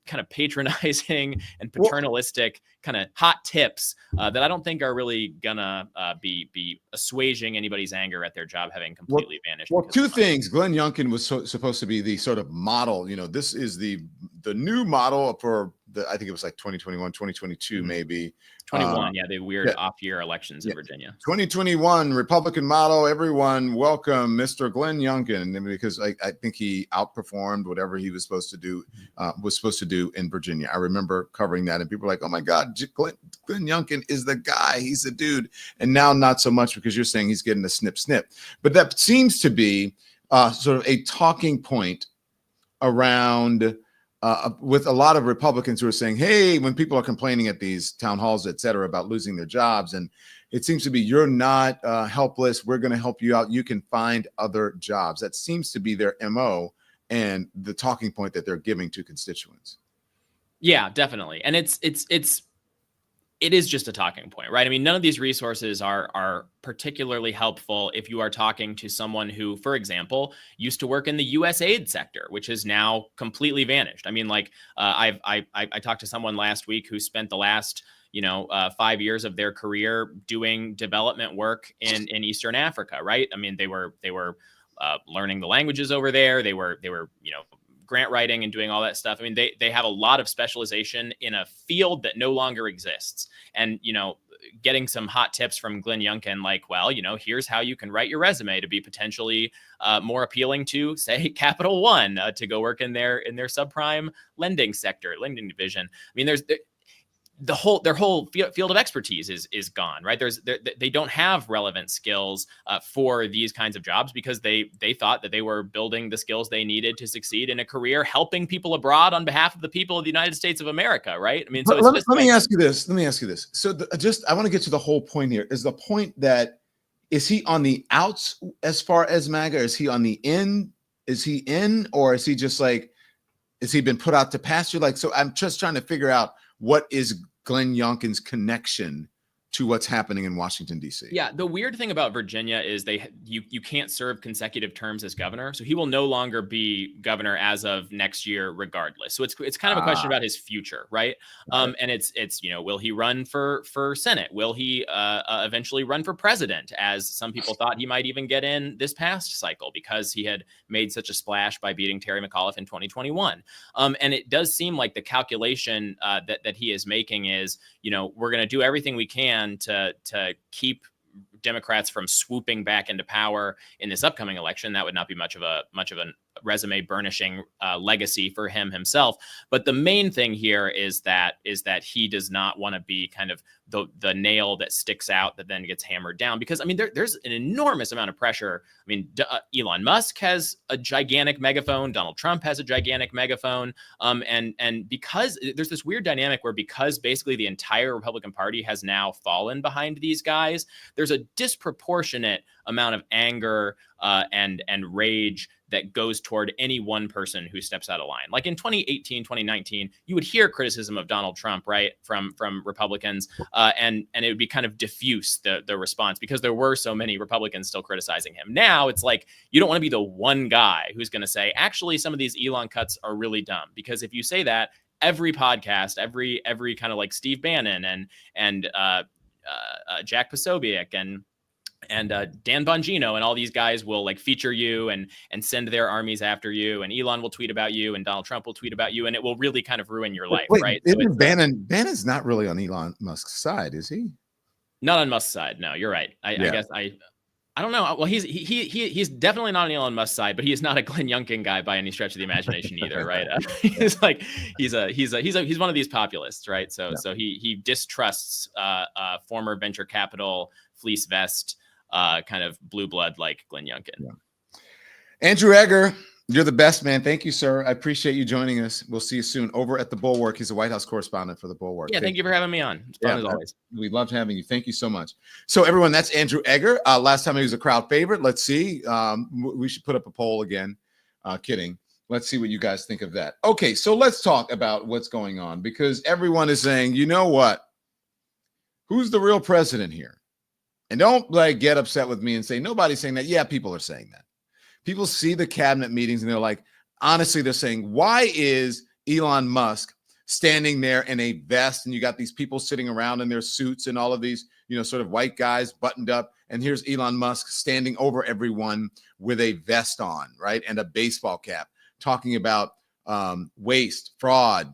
kind of patronizing and paternalistic kind of hot tips that I don't think are really gonna be assuaging anybody's anger at their job having completely vanished. Well, two things. Glenn Youngkin was supposed to be the sort of model. This is the new model for I think it was like 2021, 2022, maybe. 21, the weird off-year elections in Virginia. 2021 Republican model. Everyone welcome Mr. Glenn Youngkin, because I think he outperformed whatever he was supposed to do in Virginia. I remember covering that, and people were like, "Oh my God, Glenn Youngkin is the guy. He's the dude." And now not so much, because you're saying he's getting a snip. But that seems to be sort of a talking point around with a lot of Republicans who are saying, hey, when people are complaining at these town halls, et cetera, about losing their jobs, and it seems to be, you're not helpless. We're going to help you out. You can find other jobs. That seems to be their MO and the talking point that they're giving to constituents. Yeah, definitely. And it is just a talking point, right? I mean, none of these resources are particularly helpful if you are talking to someone who, for example, used to work in the U.S. aid sector, which has now completely vanished. I mean, like I talked to someone last week who spent the last 5 years of their career doing development work in Eastern Africa, right? I mean, they were learning the languages over there. They were grant writing and doing all that stuff. I mean, they have a lot of specialization in a field that no longer exists. And, getting some hot tips from Glenn Youngkin, like, well, here's how you can write your resume to be potentially more appealing to, say, Capital One, to go work in their subprime lending division. I mean, their whole field of expertise is gone, right? They don't have relevant skills for these kinds of jobs because they thought that they were building the skills they needed to succeed in a career helping people abroad on behalf of the people of the United States of America, right? I mean, so let me ask you this. So I want to get to the whole point here. Is the point that, is he on the outs as far as MAGA? Is he on the in? Is he in, or is he just like, has he been put out to pasture? Like, so I'm just trying to figure out, what is Glenn Youngkin's connection to what's happening in Washington, D.C.? Yeah, the weird thing about Virginia is you can't serve consecutive terms as governor, so he will no longer be governor as of next year, regardless. So it's kind of a question about his future, right? And it's will he run for Senate? Will he eventually run for president, as some people thought he might even get in this past cycle because he had made such a splash by beating Terry McAuliffe in 2021. And it does seem like the calculation that he is making is, we're going to do everything we can to keep Democrats from swooping back into power in this upcoming election. That would not be much of a resume burnishing legacy for himself. But the main thing here is that he does not want to be kind of the nail that sticks out that then gets hammered down, because I mean there's an enormous amount of pressure. I mean, Elon Musk has a gigantic megaphone, Donald Trump has a gigantic megaphone, and because there's this weird dynamic where, because basically the entire Republican Party has now fallen behind these guys, there's a disproportionate amount of anger and rage that goes toward any one person who steps out of line. Like in 2018, 2019, you would hear criticism of Donald Trump, right, from Republicans, and it would be kind of diffuse, the response, because there were so many Republicans still criticizing him. Now it's like, you don't want to be the one guy who's going to say, actually, some of these Elon cuts are really dumb, because if you say that, every podcast, every kind of like Steve Bannon and Jack Posobiec and Dan Bongino and all these guys will like feature you and send their armies after you, and Elon will tweet about you and Donald Trump will tweet about you, and it will really kind of ruin your life. Wait, right? Isn't Bannon's not really on Elon Musk's side, is he? Not on Musk's side. No, you're right. I guess I don't know. Well, he's definitely not on Elon Musk's side, but he is not a Glenn Youngkin guy by any stretch of the imagination either, right? He's like he's one of these populists, right? So he distrusts former venture capital fleece vest kind of blue blood like Glenn Youngkin. Yeah. Andrew Egger, you're the best, man. Thank you, sir. I appreciate you joining us. We'll see you soon over at the Bulwark. He's a White House correspondent for the Bulwark. Yeah, thank you for having me on. It's fun as always. We loved having you. Thank you so much. So everyone, that's Andrew Egger. Last time he was a crowd favorite. Let's see. We should put up a poll again. Kidding. Let's see what you guys think of that. Okay, so let's talk about what's going on, because everyone is saying, you know what? Who's the real president here? And don't like get upset with me and say nobody's saying that. Yeah, people are saying that. People see the cabinet meetings and they're like, honestly, they're saying, why is Elon Musk standing there in a vest, and you got these people sitting around in their suits and all of these, sort of white guys buttoned up, and here's Elon Musk standing over everyone with a vest on, right, and a baseball cap, talking about waste, fraud,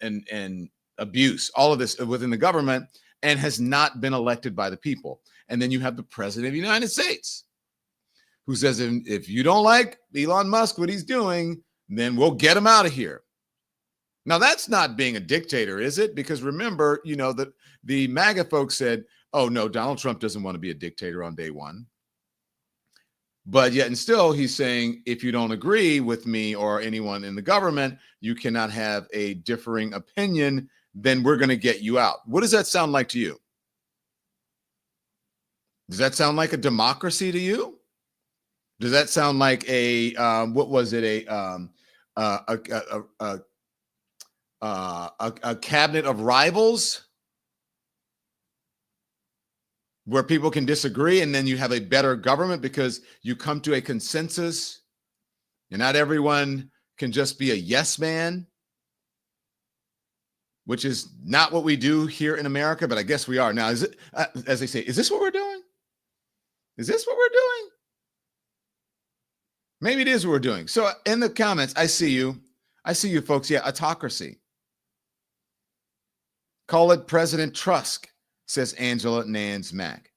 and abuse, all of this within the government, and has not been elected by the people. And then you have the president of the United States who says, if you don't like Elon Musk, what he's doing, then we'll get him out of here. Now, that's not being a dictator, is it? Because remember, that the MAGA folks said, oh, no, Donald Trump doesn't want to be a dictator on day one. But yet and still, he's saying, if you don't agree with me or anyone in the government, you cannot have a differing opinion, then we're going to get you out. What does that sound like to you? Does that sound like a democracy to you? Does that sound like a what was it, a cabinet of rivals where people can disagree and then you have a better government because you come to a consensus and not everyone can just be a yes man, which is not what we do here in America, but I guess we are. Now, is it, as they say, is this what we're doing? Is this what we're doing? Maybe it is what we're doing. So in the comments, I see you. I see you folks. Yeah, autocracy. Call it President Trusk, says Angela Nans Mack.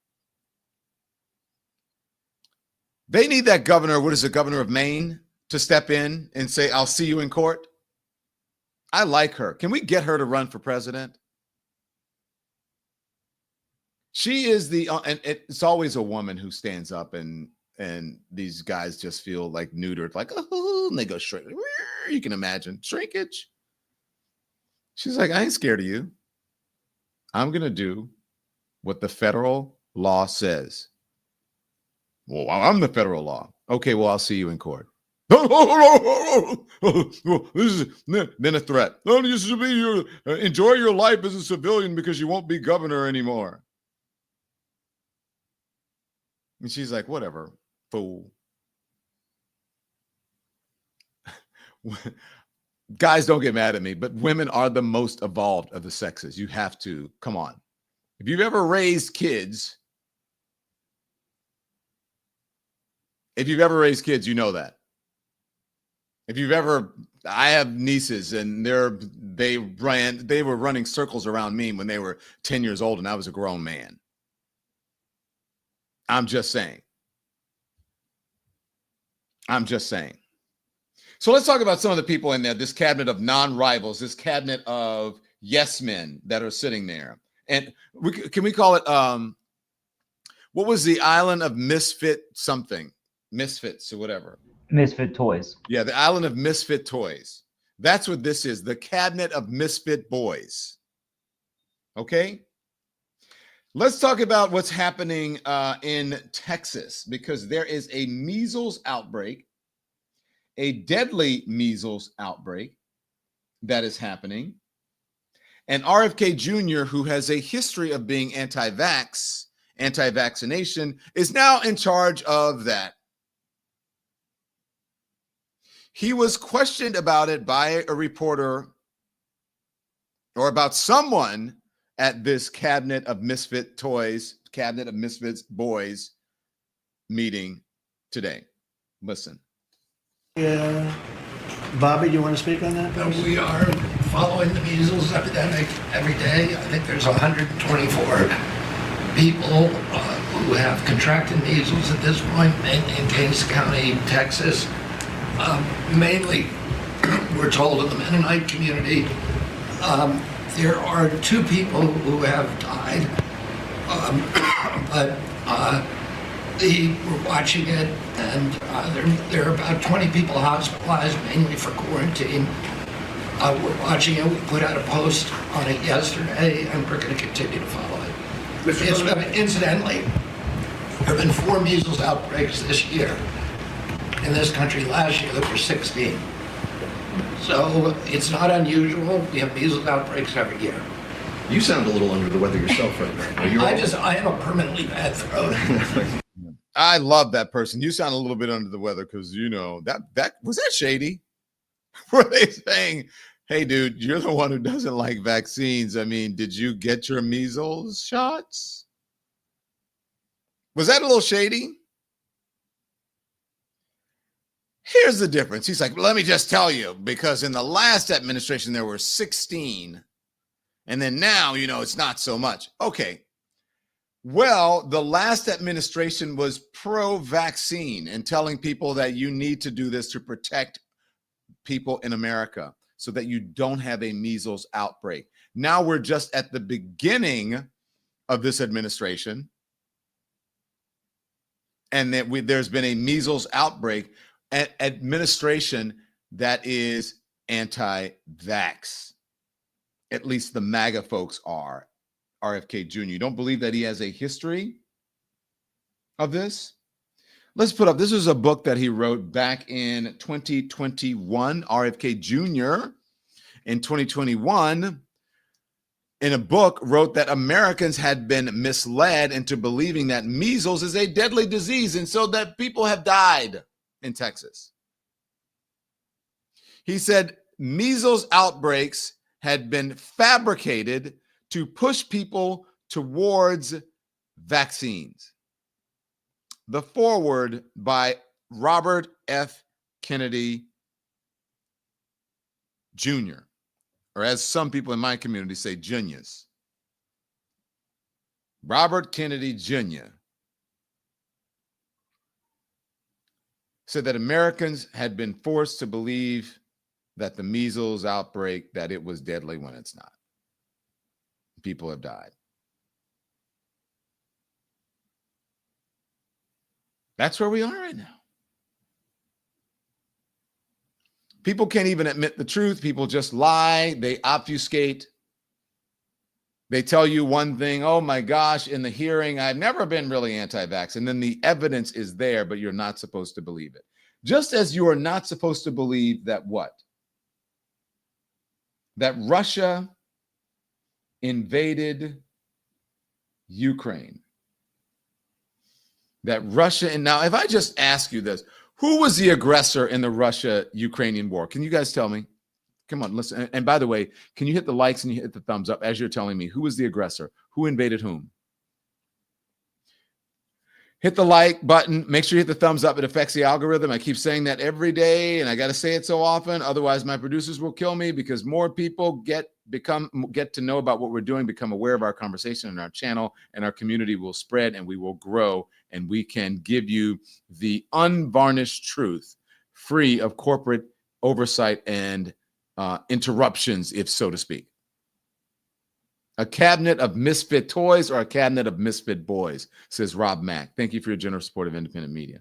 They need that governor, what is the governor of Maine, to step in and say, I'll see you in court. I like her. Can we get her to run for president? She is the, and it's always a woman who stands up and these guys just feel like neutered, like, oh, and they go shrink. You can imagine shrinkage. She's like, I ain't scared of you. I'm going to do what the federal law says. Well, I'm the federal law. Okay, well, I'll see you in court. This is then a threat. No, you should be enjoy your life as a civilian because you won't be governor anymore. And she's like, whatever, fool. Guys, don't get mad at me, but women are the most evolved of the sexes. You have to, come on. If you've ever raised kids, you know that. If you've ever, I have nieces and they were running circles around me when they were 10 years old and I was a grown man. I'm just saying. So let's talk about some of the people in there, this cabinet of non-rivals, this cabinet of yes men that are sitting there. And can we call it, what was the island of misfit something? Misfits or whatever. Misfit toys. Yeah, the island of misfit toys. That's what this is, the cabinet of misfit boys. Okay? Let's talk about what's happening in Texas, because there is a measles outbreak, a deadly measles outbreak that is happening. And RFK Jr., who has a history of being anti-vaccination, is now in charge of that. He was questioned about it by a reporter or about someone at this cabinet of misfit toys, cabinet of misfits boys meeting today. Listen. Yeah. Bobby, do you want to speak on that? We are following the measles epidemic every day. I think there's 124 people who have contracted measles at this point in Kings County, Texas. Mainly, we're told, in the Mennonite community. There are 2 people who have died, but we're watching it, and there are about 20 people hospitalized, mainly for quarantine. We're watching it. We put out a post on it yesterday, and we're going to continue to follow it. Incidentally, there have been 4 measles outbreaks this year. In this country last year, there were 16. So it's not unusual. We have measles outbreaks every year. You sound a little under the weather yourself right now. I have a permanently bad throat. I love that person. You sound a little bit under the weather because, you know, that was that shady? Were they saying, hey, dude, you're the one who doesn't like vaccines. I mean, did you get your measles shots? Was that a little shady? Here's the difference. He's like, let me just tell you, because in the last administration, there were 16. And then now, you know, it's not so much. Okay. Well, the last administration was pro-vaccine and telling people that you need to do this to protect people in America so that you don't have a measles outbreak. Now we're just at the beginning of this administration. and that there's been a measles outbreak, administration that is anti-vax. At least the MAGA folks are. RFK Jr. You don't believe that he has a history of this? Let's put up, this was a book that he wrote back in 2021, RFK Jr. in 2021, in a book, wrote that Americans had been misled into believing that measles is a deadly disease, and so that people have died in Texas. He said measles outbreaks had been fabricated to push people towards vaccines. The foreword by Robert F. Kennedy Jr., or as some people in my community say, Junius. Robert Kennedy Jr. said that Americans had been forced to believe that the measles outbreak, that it was deadly when it's not. People have died. That's where we are right now. People can't even admit the truth. People just lie. They obfuscate. They tell you one thing. Oh my gosh, in the hearing, I've never been really anti-vax. And then the evidence is there, but you're not supposed to believe it. Just as you are not supposed to believe that what? That Russia invaded Ukraine. That Russia, and now if I just ask you this, who was the aggressor in the Russia-Ukrainian war? Can you guys tell me? Come on, listen. And by the way, can you hit the likes and you hit the thumbs up as you're telling me who was the aggressor? Who invaded whom? Hit the like button. Make sure you hit the thumbs up. It affects the algorithm. I keep saying that every day, and I got to say it so often. Otherwise, my producers will kill me, because more people get to know about what we're doing, become aware of our conversation and our channel, and our community will spread and we will grow, and we can give you the unvarnished truth, free of corporate oversight and interruptions, if so to speak. A cabinet of misfit toys or a cabinet of misfit boys, says Rob Mack. Thank you for your generous support of independent media.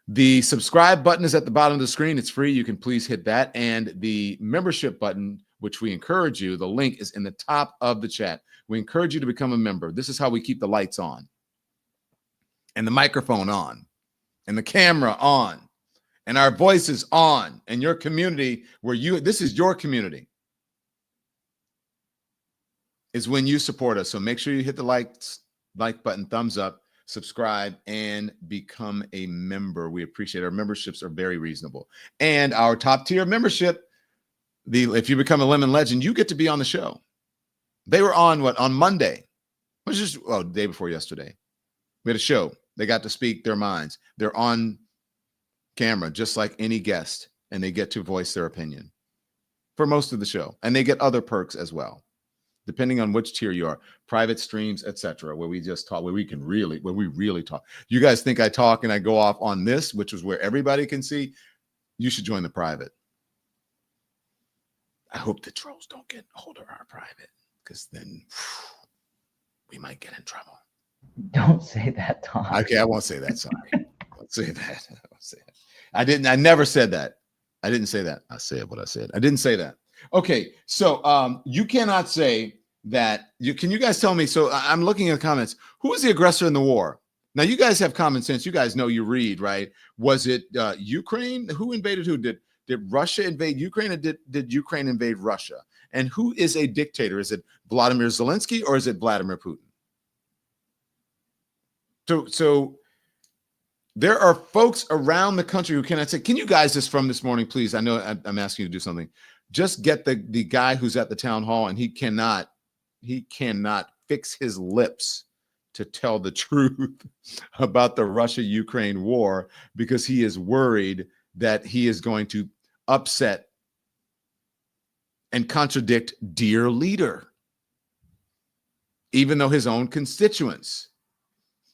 The subscribe button is at the bottom of the screen. It's free. You can please hit that. And the membership button, which we encourage you, the link is in the top of the chat. We encourage you to become a member. This is how we keep the lights on, and the microphone on, and the camera on, and our voices on, and your community this is your community, is when you support us. So make sure you hit the like button, thumbs up, subscribe, and become a member. We appreciate it. Our memberships are very reasonable. And our top tier membership, if you become a Lemon Legend, you get to be on the show. They were on Monday, which is the day before yesterday. We had a show. They got to speak their minds. They're on camera just like any guest, and they get to voice their opinion for most of the show. And they get other perks as well, depending on which tier you are, private streams, etc., where we just talk, where we really talk. You guys think I talk and I go off on this, which is where everybody can see? You should join the private. I hope the trolls don't get a hold of our private, because then we might get in trouble. Don't say that, Tom. Okay, I won't say that. Sorry. I won't say that. I won't say that. I never said that. I didn't say that. I said what I said. I didn't say that. Okay, so you cannot say that. Can you guys tell me? So I'm looking at the comments. Who was the aggressor in the war? Now, you guys have common sense. You guys know, you read, right? Was it Ukraine? Who invaded who? Did Russia invade Ukraine, or did Ukraine invade Russia? And who is a dictator? Is it Vladimir Zelensky or is it Vladimir Putin? So there are folks around the country who cannot say, can you guys just from this morning, please? I know I'm asking you to do something. Just get the guy who's at the town hall, and he cannot fix his lips to tell the truth about the Russia-Ukraine war, because he is worried that he is going to upset and contradict dear leader, even though his own constituents.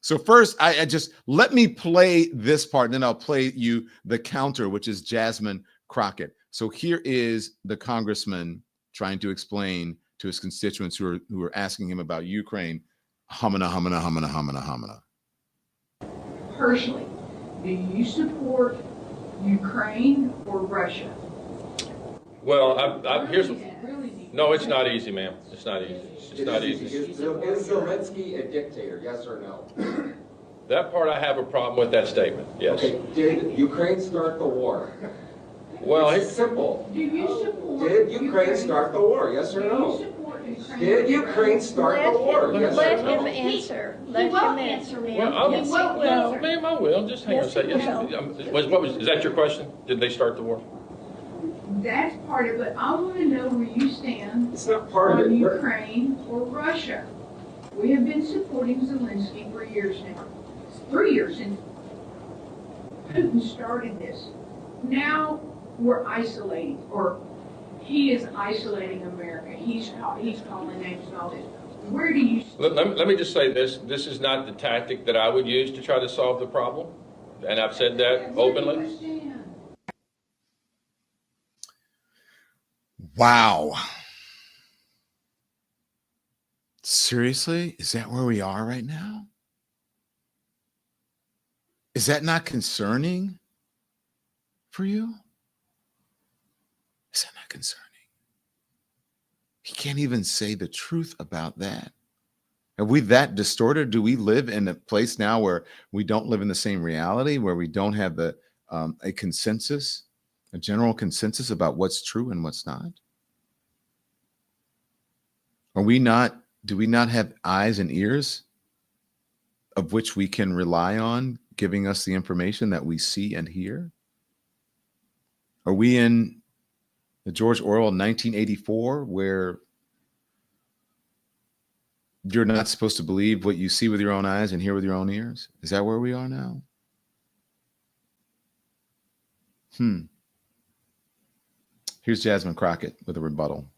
So first, I just let me play this part, and then I'll play you the counter, which is Jasmine Crockett. So here is the congressman trying to explain to his constituents who are asking him about Ukraine. Hamana, hamana, hamana, hamana, hamana. personally, do you support Ukraine or Russia? Well, here's. Really need No, it's not easy, ma'am. It's not easy. It's not easy. Is Zelensky a dictator, yes or no? That part I have a problem with that statement, yes. Okay, did Ukraine start the war? Well, It's simple. Do you support Did Ukraine start the war, yes or Do you no? support Ukraine? Did Ukraine start the war, yes Let or no? him answer. Let him answer, ma'am. Well, Yes, he no, will. ma'am, I will. Just hang on a Yes, second. he Is that your question? Did they start the war? That's part of it. I want to know where you stand It's not part of on it. Ukraine or Russia. We have been supporting Zelensky for years now. It's 3 years since Putin started this. Now we're isolating, or he is isolating America. He's calling names and all this. Where do you stand? Let me just say this. This is not the tactic that I would use to try to solve the problem. And I've said that openly. Where do you stand? Wow. Seriously? Is that where we are right now? Is that not concerning for you? Is that not concerning? He can't even say the truth about that. Are we that distorted? Do we live in a place now where we don't live in the same reality, where we don't have a consensus, a general consensus about what's true and what's not? Do we not have eyes and ears of which we can rely on, giving us the information that we see and hear? Are we in the George Orwell 1984, where you're not supposed to believe what you see with your own eyes and hear with your own ears? Is that where we are now? Here's Jasmine Crockett with a rebuttal.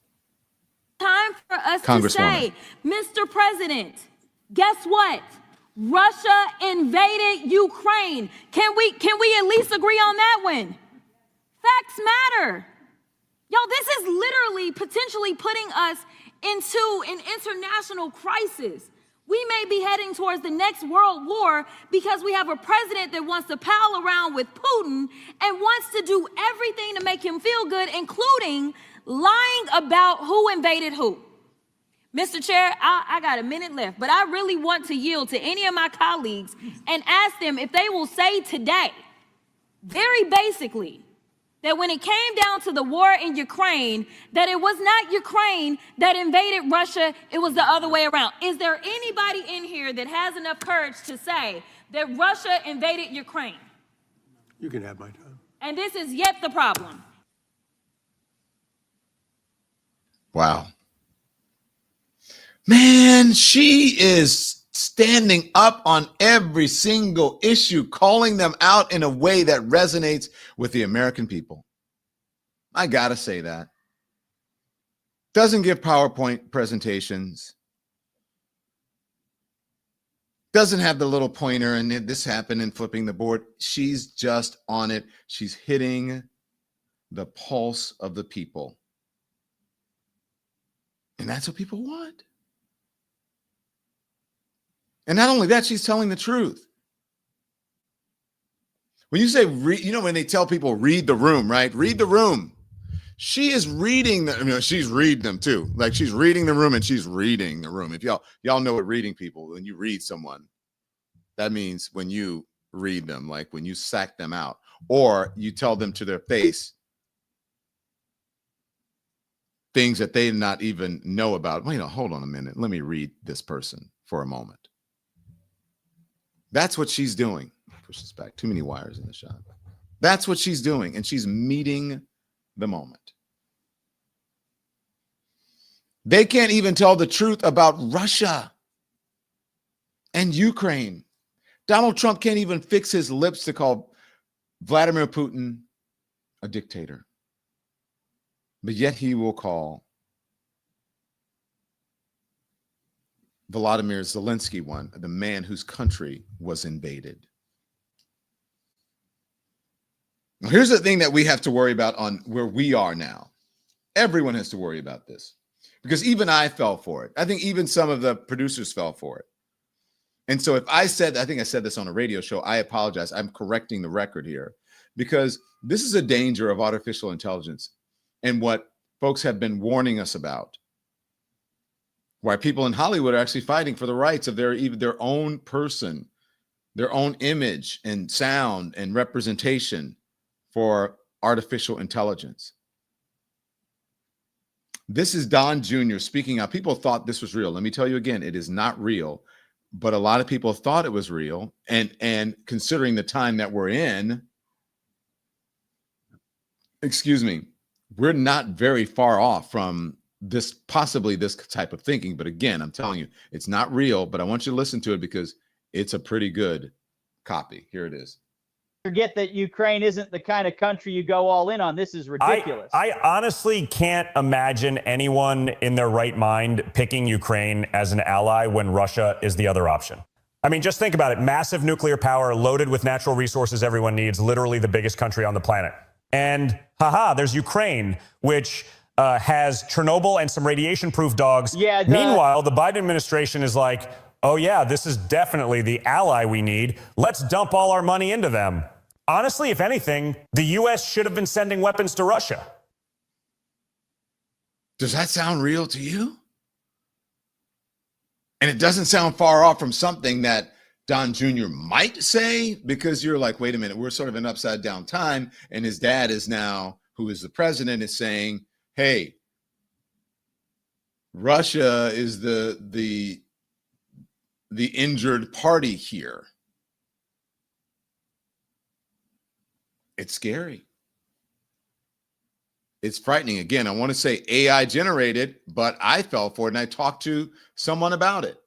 Time for us to say, Mr. President, guess what? Russia invaded Ukraine. Can we at least agree on that one? Facts matter. Y'all, this is literally potentially putting us into an international crisis. We may be heading towards the next world war because we have a president that wants to pal around with Putin and wants to do everything to make him feel good, including lying about who invaded who. Mr. Chair, I got a minute left, but I really want to yield to any of my colleagues and ask them if they will say today, very basically, that when it came down to the war in Ukraine, that it was not Ukraine that invaded Russia, it was the other way around. Is there anybody in here that has enough courage to say that Russia invaded Ukraine? You can have my time. And this is yet the problem. Wow. Man, she is standing up on every single issue, calling them out in a way that resonates with the American people. I gotta say that. Doesn't give PowerPoint presentations. Doesn't have the little pointer and this happened and flipping the board. She's just on it. She's hitting the pulse of the people. And that's what people want. And not only that, she's telling the truth. When you say, when they tell people read the room, right? Read the room. She is reading she's reading them too. Like she's reading the room and she's reading the room. If y'all know what reading people, when you read someone, that means when you read them, like when you sack them out or you tell them to their face things that they not even know about. Wait, hold on a minute. Let me read this person for a moment. That's what she's doing. Push this back. Too many wires in the shot. That's what she's doing. And she's meeting the moment. They can't even tell the truth about Russia and Ukraine. Donald Trump can't even fix his lips to call Vladimir Putin a dictator. But yet he will call Volodymyr Zelensky the man whose country was invaded. Now, here's the thing that we have to worry about on where we are now. Everyone has to worry about this because even I fell for it. I think even some of the producers fell for it. And so if I think I said this on a radio show, I apologize. I'm correcting the record here because this is a danger of artificial intelligence and what folks have been warning us about. Why people in Hollywood are actually fighting for the rights of their own person, their own image and sound and representation for artificial intelligence. This is Don Jr. speaking out. People thought this was real. Let me tell you again, it is not real. But a lot of people thought it was real. And considering the time that we're in, excuse me, we're not very far off from possibly this type of thinking. But again, I'm telling you, it's not real, but I want you to listen to it because it's a pretty good copy. Here it is. Forget that Ukraine isn't the kind of country you go all in on. This is ridiculous. I honestly can't imagine anyone in their right mind picking Ukraine as an ally when Russia is the other option. I mean, just think about it. Massive nuclear power loaded with natural resources everyone needs, literally the biggest country on the planet. And there's Ukraine, which has Chernobyl and some radiation-proof dogs. Yeah. Meanwhile, the Biden administration is like, oh yeah, this is definitely the ally we need. Let's dump all our money into them. Honestly, if anything, the U.S. should have been sending weapons to Russia. Does that sound real to you? And it doesn't sound far off from something that Don Jr. might say, because you're like, wait a minute, we're sort of in upside down time. And his dad is now, who is the president, is saying, hey, Russia is the injured party here. It's scary. It's frightening. Again, I want to say AI generated, but I fell for it and I talked to someone about it.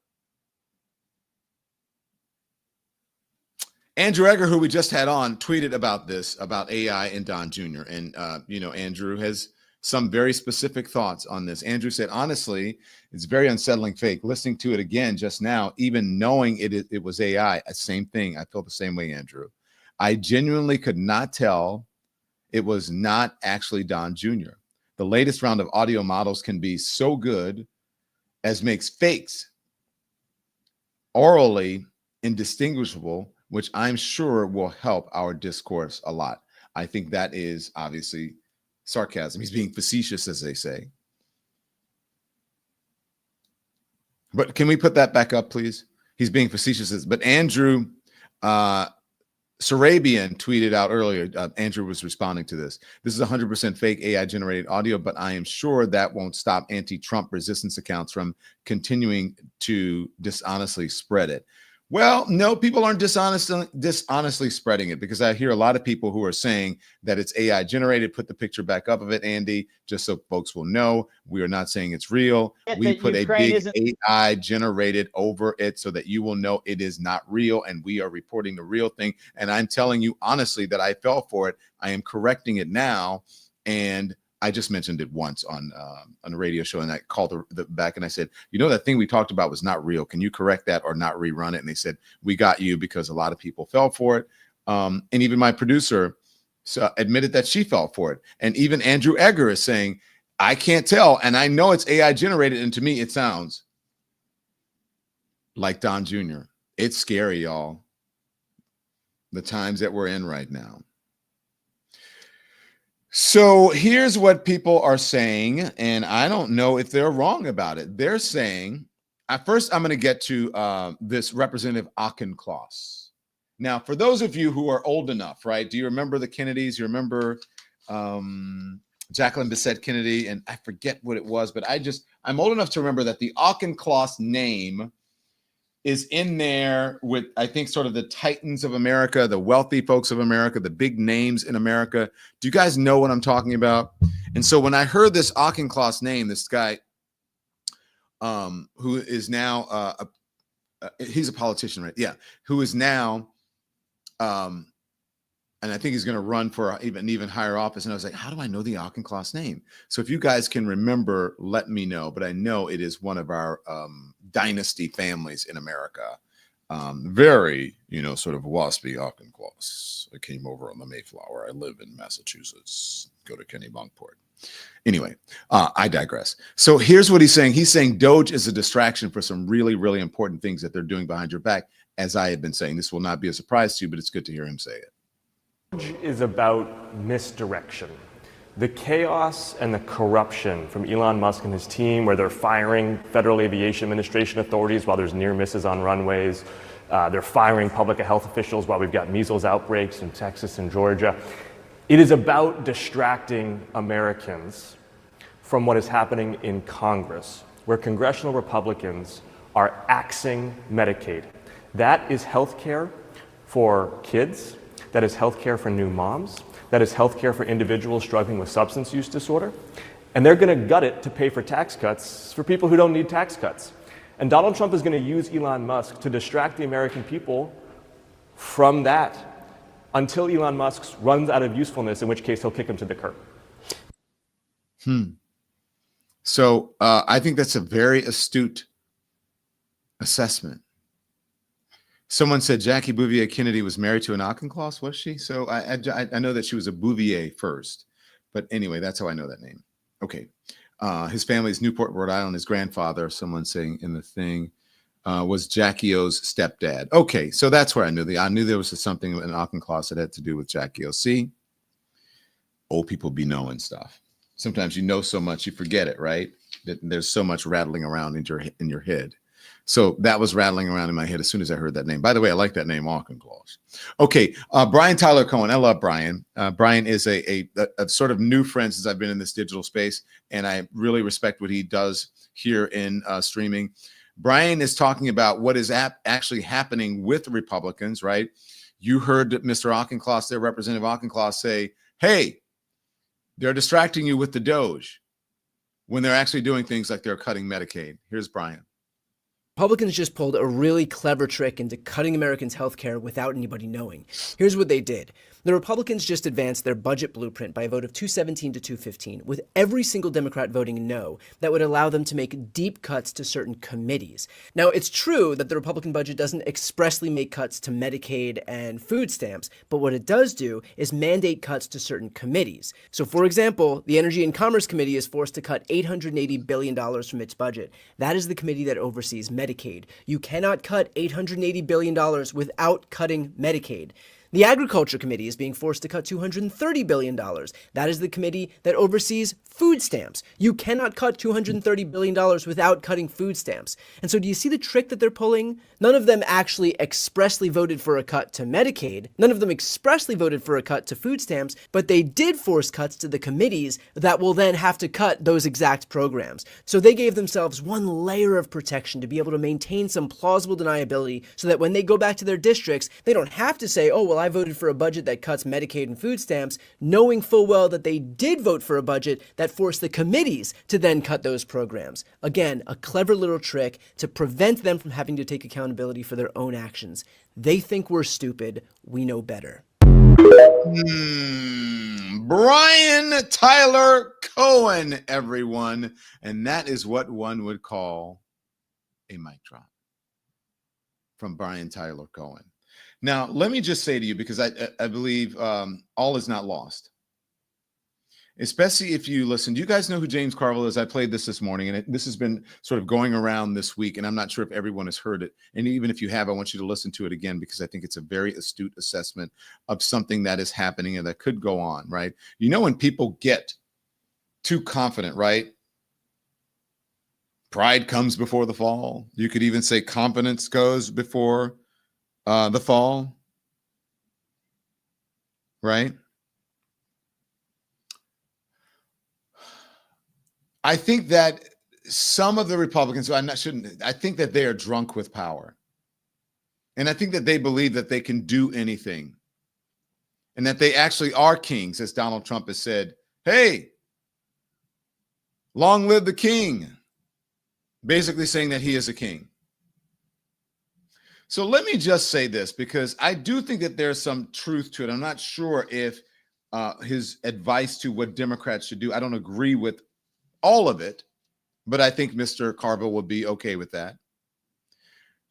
Andrew Egger, who we just had on, tweeted about this, about AI and Don Jr. And, Andrew has some very specific thoughts on this. Andrew said, honestly, it's very unsettling fake. Listening to it again just now, even knowing it was AI, same thing. I feel the same way, Andrew. I genuinely could not tell it was not actually Don Jr. The latest round of audio models can be so good as makes fakes orally indistinguishable, which I'm sure will help our discourse a lot. I think that is obviously sarcasm. He's being facetious, as they say. But can we put that back up, please? He's being facetious. But Andrew Sarabian tweeted out earlier, Andrew was responding to this. This is 100% fake AI generated audio, but I am sure that won't stop anti-Trump resistance accounts from continuing to dishonestly spread it. Well, no, people aren't dishonestly spreading it, because I hear a lot of people who are saying that it's AI generated. Put the picture back up of it, Andy, just so folks will know. We are not saying it's real. We put a big AI generated over it so that you will know it is not real, and we are reporting the real thing. And I'm telling you honestly that I fell for it. I am correcting it now, and I just mentioned it once on a radio show, and I called the back and I said, that thing we talked about was not real. Can you correct that or not rerun it? And they said, we got you, because a lot of people fell for it. And even my producer admitted that she fell for it. And even Andrew Egger is saying, I can't tell. And I know it's AI generated. And to me, it sounds like Don Jr. It's scary, y'all. The times that we're in right now. So here's what people are saying, and I don't know if they're wrong about it. They're saying, at first, I'm going to get to this Representative Auchincloss. Now, for those of you who are old enough, right? Do you remember the Kennedys? You remember Jacqueline Bissett Kennedy? And I forget what it was, but I'm old enough to remember that the Auchincloss name is in there with, I think, sort of the titans of America, the wealthy folks of America, the big names in America. Do you guys know what I'm talking about? And so when I heard this Auchincloss name, this guy who is now, he's a politician, right? Yeah. Who is now, and I think he's going to run for an even higher office. And I was like, how do I know the Auchincloss name? So if you guys can remember, let me know. But I know it is one of our dynasty families in America. Very, sort of waspy Auchincloss. I came over on the Mayflower. I live in Massachusetts. Go to Kennebunkport. Anyway, I digress. So here's what he's saying. He's saying DOGE is a distraction for some really, really important things that they're doing behind your back. As I had been saying, this will not be a surprise to you, but it's good to hear him say it. DOGE is about misdirection. The chaos and the corruption from Elon Musk and his team, where they're firing Federal Aviation Administration authorities while there's near misses on runways. They're firing public health officials while we've got measles outbreaks in Texas and Georgia. It is about distracting Americans from what is happening in Congress, where congressional Republicans are axing Medicaid. That is health care for kids. That is health care for new moms. That is health care for individuals struggling with substance use disorder. And they're going to gut it to pay for tax cuts for people who don't need tax cuts. And Donald Trump is going to use Elon Musk to distract the American people from that until Elon Musk runs out of usefulness, in which case he'll kick him to the curb. So I think that's a very astute assessment. Someone said Jackie Bouvier Kennedy was married to an Auchincloss, was she? So I know that she was a Bouvier first, but anyway, that's how I know that name. Okay. His family is Newport, Rhode Island. His grandfather, someone saying in the thing, was Jackie O's stepdad. Okay, so that's where I knew there was something in Auchincloss that had to do with Jackie O. See, old people be knowing stuff. Sometimes you know so much you forget it, right? That there's so much rattling around in your head. So that was rattling around in my head as soon as I heard that name. By the way, I like that name, Auchincloss. Okay, Brian Tyler Cohen. I love Brian. Brian is a sort of new friend since I've been in this digital space, and I really respect what he does here in streaming. Brian is talking about what is actually happening with Republicans, right? You heard Mr. Auchincloss, their Representative Auchincloss, say, hey, they're distracting you with the DOGE when they're actually doing things like they're cutting Medicaid. Here's Brian. Republicans just pulled a really clever trick into cutting Americans' health care without anybody knowing. Here's what they did. The Republicans just advanced their budget blueprint by a vote of 217 to 215, with every single Democrat voting no. That would allow them to make deep cuts to certain committees. Now, it's true that the Republican budget doesn't expressly make cuts to Medicaid and food stamps, but what it does do is mandate cuts to certain committees. So, for example, the Energy and Commerce Committee is forced to cut $880 billion from its budget. That is the committee that oversees Medicaid. You cannot cut $880 billion without cutting Medicaid. The Agriculture Committee is being forced to cut $230 billion. That is the committee that oversees food stamps. You cannot cut $230 billion without cutting food stamps. And so do you see the trick that they're pulling? None of them actually expressly voted for a cut to Medicaid. None of them expressly voted for a cut to food stamps, but they did force cuts to the committees that will then have to cut those exact programs. So they gave themselves one layer of protection to be able to maintain some plausible deniability so that when they go back to their districts, they don't have to say, oh, well, I voted for a budget that cuts Medicaid and food stamps, knowing full well that they did vote for a budget that forced the committees to then cut those programs. Again, a clever little trick to prevent them from having to take accountability for their own actions. They think we're stupid. We know better. Brian Tyler Cohen, everyone. And that is what one would call a mic drop from Brian Tyler Cohen. Now, let me just say to you, because I believe all is not lost, especially if you listen. Do you guys know who James Carville is? I played this morning, and this has been sort of going around this week, and I'm not sure if everyone has heard it. And even if you have, I want you to listen to it again, because I think it's a very astute assessment of something that is happening and that could go on, right? You know, when people get too confident, right? Pride comes before the fall. You could even say confidence goes before the fall, right? I think that some of the Republicans, I think that they are drunk with power. And I think that they believe that they can do anything. And that they actually are kings, as Donald Trump has said, hey, long live the king. Basically saying that he is a king. So let me just say this, because I do think that there's some truth to it. I'm not sure if his advice to what Democrats should do, I don't agree with all of it, but I think Mr. Carville will be okay with that.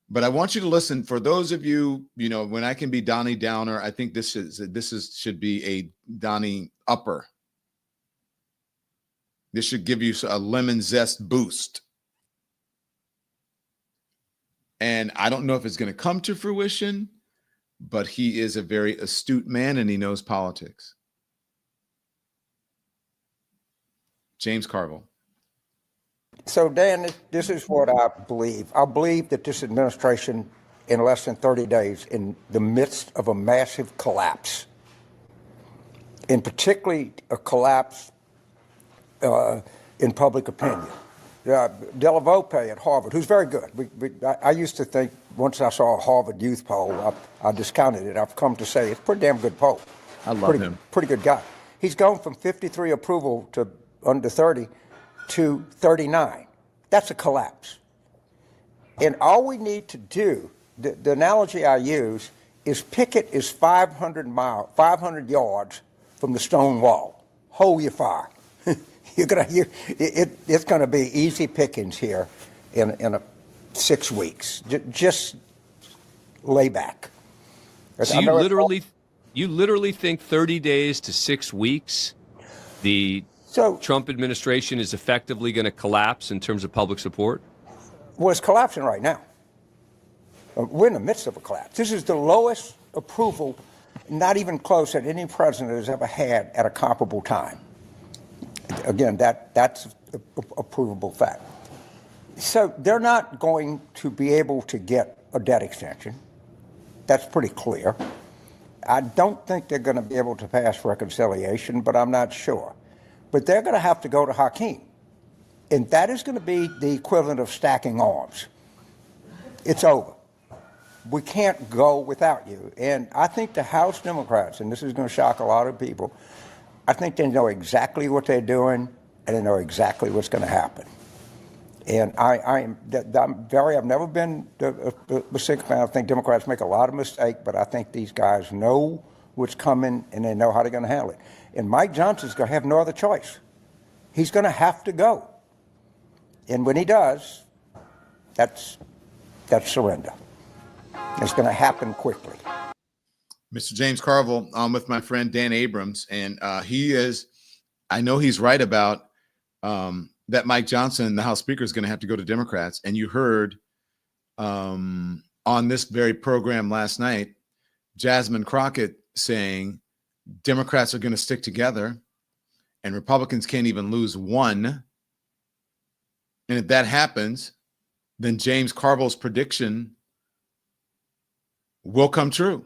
But I want you to listen. For those of you, you know, when I can be Donnie Downer, I think this should be a Donnie Upper. This should give you a lemon zest boost. And I don't know if it's going to come to fruition, but he is a very astute man and he knows politics. James Carville. So, Dan, this is what I believe. I believe that this administration, in less than 30 days, in the midst of a massive collapse, and particularly a collapse in public opinion. Della Volpe at Harvard, who's very good. I used to think, once I saw a Harvard youth poll, I discounted it. I've come to say it's a pretty damn good poll. I love him. Pretty good guy. He's gone from 53 approval to under 30 to 39. That's a collapse. And all we need to do, the analogy I use, is Pickett is 500 yards from the stone wall. Hold your fire. It's going to be easy pickings here in 6 weeks. Just lay back. So you literally think 30 days to 6 weeks, the Trump administration is effectively going to collapse in terms of public support? Well, it's collapsing right now. We're in the midst of a collapse. This is the lowest approval, not even close, that any president has ever had at a comparable time. Again, that's a provable fact. So they're not going to be able to get a debt extension. That's pretty clear. I don't think they're going to be able to pass reconciliation, but I'm not sure. But they're going to have to go to Hakeem. And that is going to be the equivalent of stacking arms. It's over. We can't go without you. And I think the House Democrats, and this is going to shock a lot of people, I think they know exactly what they're doing, and they know exactly what's going to happen. And I've never been a sick fan. I think Democrats make a lot of mistakes, but I think these guys know what's coming, and they know how they're going to handle it. And Mike Johnson's going to have no other choice. He's going to have to go. And when he does, that's surrender. It's going to happen quickly. Mr. James Carville, I'm with my friend Dan Abrams, and I know he's right about that Mike Johnson, the House Speaker, is going to have to go to Democrats. And you heard on this very program last night, Jasmine Crockett saying Democrats are going to stick together and Republicans can't even lose one. And if that happens, then James Carville's prediction will come true.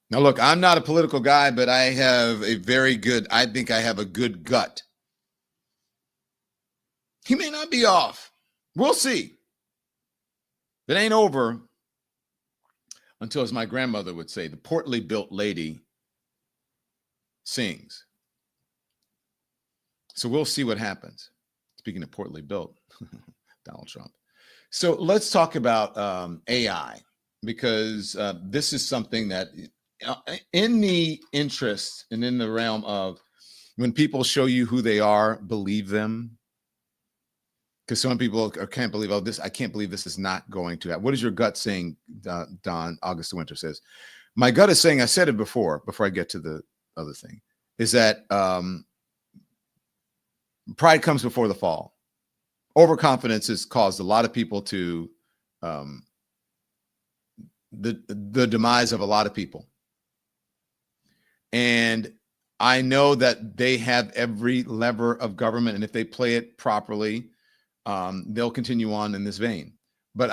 Now, look, I'm not a political guy, but I think I have a good gut. He may not be off. We'll see. It ain't over until, as my grandmother would say, the portly built lady sings. So we'll see what happens. Speaking of portly built, Donald Trump. So let's talk about AI, because this is something that in the interest and in the realm of when people show you who they are, believe them. Because some people can't believe, I can't believe this is not going to happen. What is your gut saying, Don August Winter says? My gut is saying, I said it before I get to the other thing, is that pride comes before the fall. Overconfidence has caused a lot of people to the demise of a lot of people. And I know that they have every lever of government, and if they play it properly, they'll continue on in this vein. But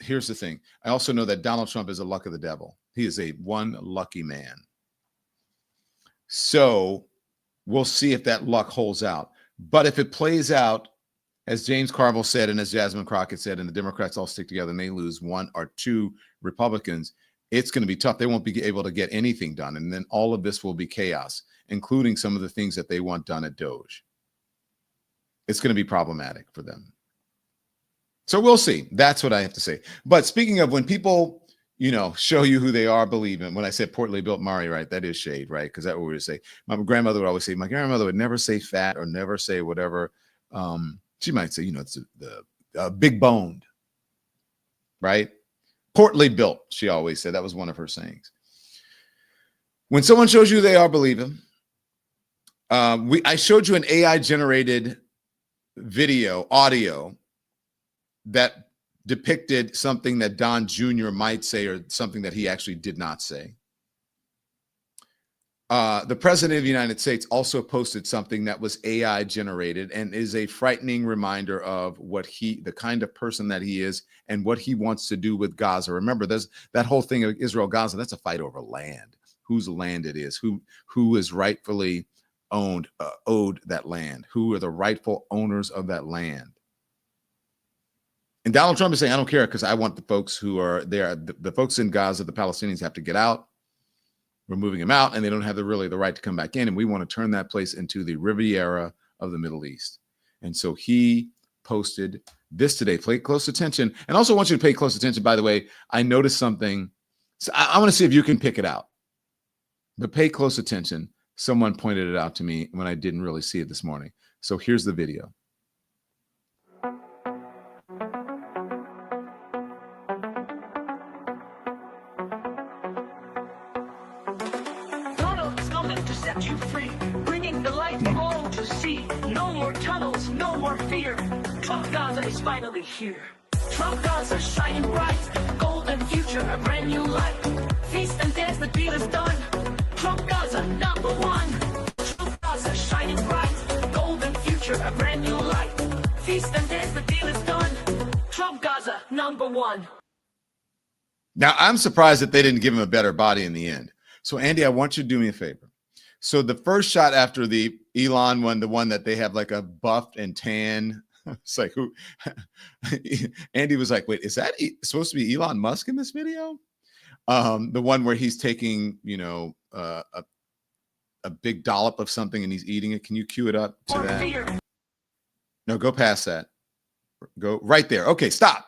here's the thing. I also know that Donald Trump is a luck of the devil. He is one lucky man. So we'll see if that luck holds out. But if it plays out, as James Carville said, and as Jasmine Crockett said, and the Democrats all stick together and they lose one or two Republicans, it's going to be tough. They won't be able to get anything done. And then all of this will be chaos, including some of the things that they want done at DOGE. It's going to be problematic for them. So we'll see. That's what I have to say. But speaking of when people, show you who they are, believe them. When I said portly built Mari, right, that is shade, right? Because that's what we would say. My grandmother would always say, my grandmother would never say fat or never say whatever. She might say, it's the big boned, right? Portly built, she always said. That was one of her sayings. When someone shows you who they are, believe them. I showed you an AI generated audio that depicted something that Don Jr. might say or something that he actually did not say. The president of the United States also posted something that was AI generated and is a frightening reminder of the kind of person that he is and what he wants to do with Gaza. Remember, there's that whole thing of Israel-Gaza. That's a fight over land, whose land it is, who is rightfully owed that land, who are the rightful owners of that land. And Donald Trump is saying, I don't care because I want the folks who are there, the folks in Gaza, the Palestinians have to get out. We're moving them out and they don't have the right to come back in. And we want to turn that place into the Riviera of the Middle East. And so he posted this today. Pay close attention. And also want you to pay close attention. By the way, I noticed something. So I want to see if you can pick it out. But pay close attention. Someone pointed it out to me when I didn't really see it this morning. So here's the video. You free, bringing the light for all to see. No more tunnels, no more fear. Trump Gaza is finally here. Trump Gaza shining bright, golden future, a brand new light. Feast and dance, the deal is done. Trump Gaza #1. Trump Gaza shining bright, golden future, a brand new light. Feast and dance, the deal is done. Trump Gaza #1. Now I'm surprised that they didn't give him a better body in the end. So Andy, I want you to do me a favor. So the first shot after the Elon one, the one that they have like a buffed and tan, it's like who? Andy was like, wait, is that supposed to be Elon Musk in this video? The one where he's taking, a big dollop of something and he's eating it. Can you cue it up to that? No, go past that. Go right there. Okay, stop.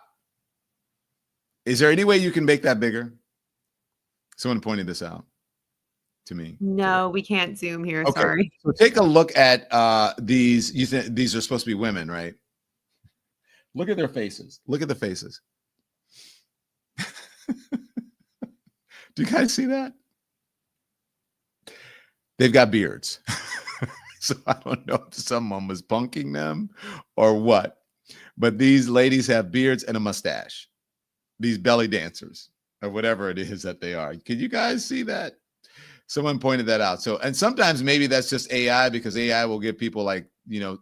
Is there any way you can make that bigger? Someone pointed this out to me. No, we can't zoom here. Okay. Sorry. So take a look at these. You think these are supposed to be women, right? Look at their faces. Look at the faces. Do you guys see that? They've got beards. So I don't know if someone was punking them or what, but these ladies have beards and a mustache. These belly dancers or whatever it is that they are. Can you guys see that? Someone pointed that out. So, and sometimes maybe that's just AI because AI will give people like,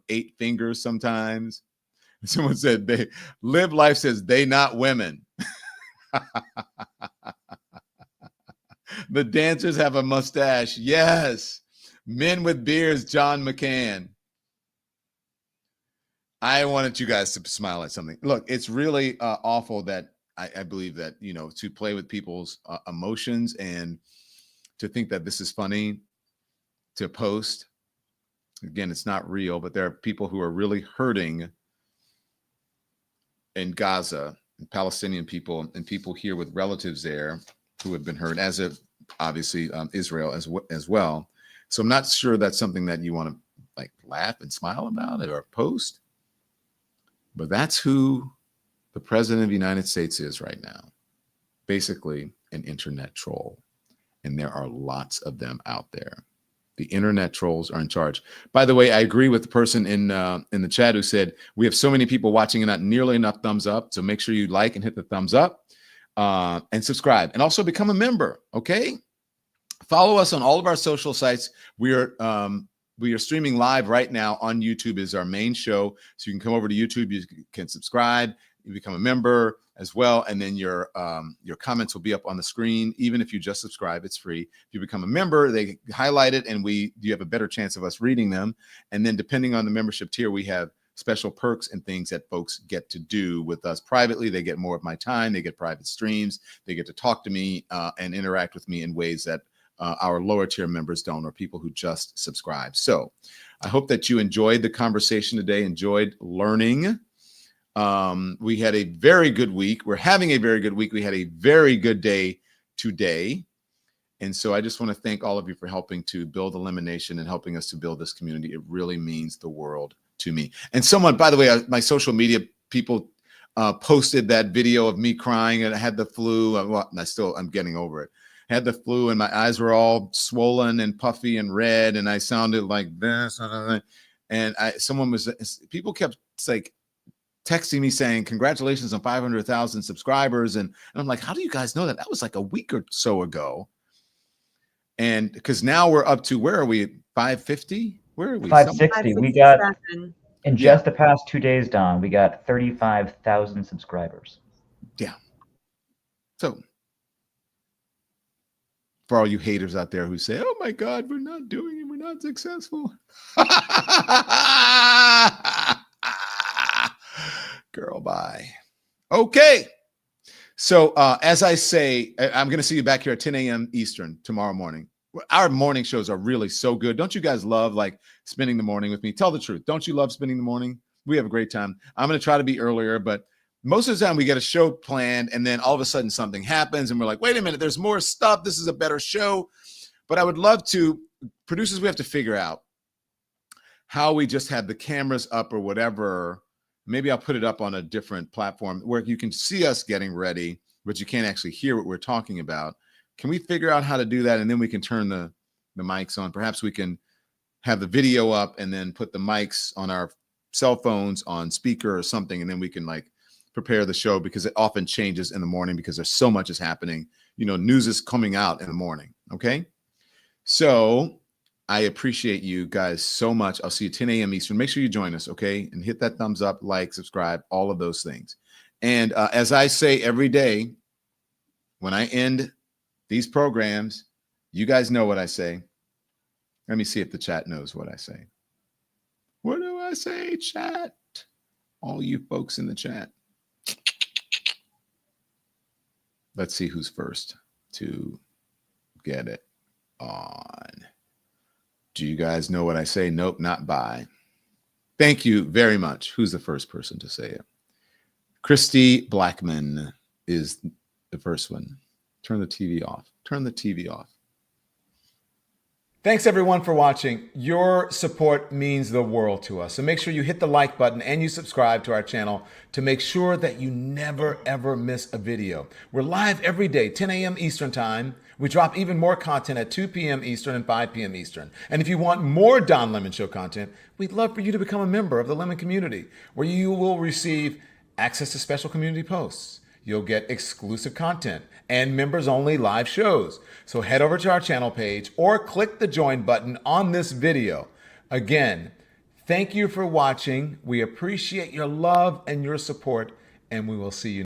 8 fingers sometimes. Someone said they live life says they not women. The dancers have a mustache. Yes. Men with beards, John McCann. I wanted you guys to smile at something. Look, it's really awful that I believe that, to play with people's emotions and to think that this is funny to post. Again, it's not real, but there are people who are really hurting in Gaza, and Palestinian people, and people here with relatives there who have been hurt, as of obviously Israel as well. So I'm not sure that's something that you want to like laugh and smile about it or post, but that's who the president of the United States is right now. Basically an internet troll. And there are lots of them out there. The internet trolls are in charge. By the way, I agree with the person in the chat who said, we have so many people watching and not nearly enough thumbs up. So make sure you like and hit the thumbs up and subscribe and also become a member. Okay. Follow us on all of our social sites. We are streaming live right now on YouTube is our main show. So you can come over to YouTube. You can subscribe. You become a member as well. And then your comments will be up on the screen. Even if you just subscribe, it's free. If you become a member, they highlight it and you have a better chance of us reading them. And then depending on the membership tier, we have special perks and things that folks get to do with us privately. They get more of my time. They get private streams. They get to talk to me and interact with me in ways that our lower tier members don't, or people who just subscribe. So I hope that you enjoyed the conversation today, enjoyed learning. We had a very good week. We're having a very good week. We had a very good day today. And so I just want to thank all of you for helping to build Elimination and helping us to build this community. It really means the world to me. And someone, by the way, my social media people posted that video of me crying and I had the flu. Well, I'm getting over it. had the flu and my eyes were all swollen and puffy and red, and I sounded like this. And people kept like texting me saying, congratulations on 500,000 subscribers. And I'm like, how do you guys know that? That was like a week or so ago. And because now we're up to, where are we? 550? Where are we? 560. We got, in just the past 2 days, Don, we got 35,000 subscribers. Yeah. So for all you haters out there who say, oh my God, we're not doing it, we're not successful. Girl, bye. Okay. So as I say, I'm going to see you back here at 10 a.m. Eastern tomorrow morning. Our morning shows are really so good. Don't you guys love like spending the morning with me? Tell the truth. Don't you love spending the morning? We have a great time. I'm going to try to be earlier, but most of the time we get a show planned and then all of a sudden something happens and we're like, wait a minute, there's more stuff. This is a better show. But I would love to, producers, we have to figure out how we just have the cameras up or whatever. Maybe I'll put it up on a different platform where you can see us getting ready, but you can't actually hear what we're talking about. Can we figure out how to do that? And then we can turn the mics on. Perhaps we can have the video up and then put the mics on our cell phones on speaker or something. And then we can like prepare the show, because it often changes in the morning because there's so much is happening. You know, news is coming out in the morning. Okay. So I appreciate you guys so much. I'll see you 10 a.m. Eastern. Make sure you join us. Okay. And hit that thumbs up, like, subscribe, all of those things. And as I say every day, when I end these programs, you guys know what I say. Let me see if the chat knows what I say. What do I say, chat? All you folks in the chat. Let's see who's first to get it on. Do you guys know what I say? Nope, not bye. Thank you very much. Who's the first person to say it? Christy Blackman is the first one. Turn the TV off. Turn the TV off. Thanks everyone for watching. Your support means the world to us. So make sure you hit the like button and you subscribe to our channel to make sure that you never ever miss a video. We're live every day, 10 a.m. Eastern time. We drop even more content at 2 p.m. Eastern and 5 p.m. Eastern. And if you want more Don Lemon Show content, we'd love for you to become a member of the Lemon community, where you will receive access to special community posts. You'll get exclusive content and members-only live shows. So head over to our channel page or click the join button on this video. Again, thank you for watching. We appreciate your love and your support, and we will see you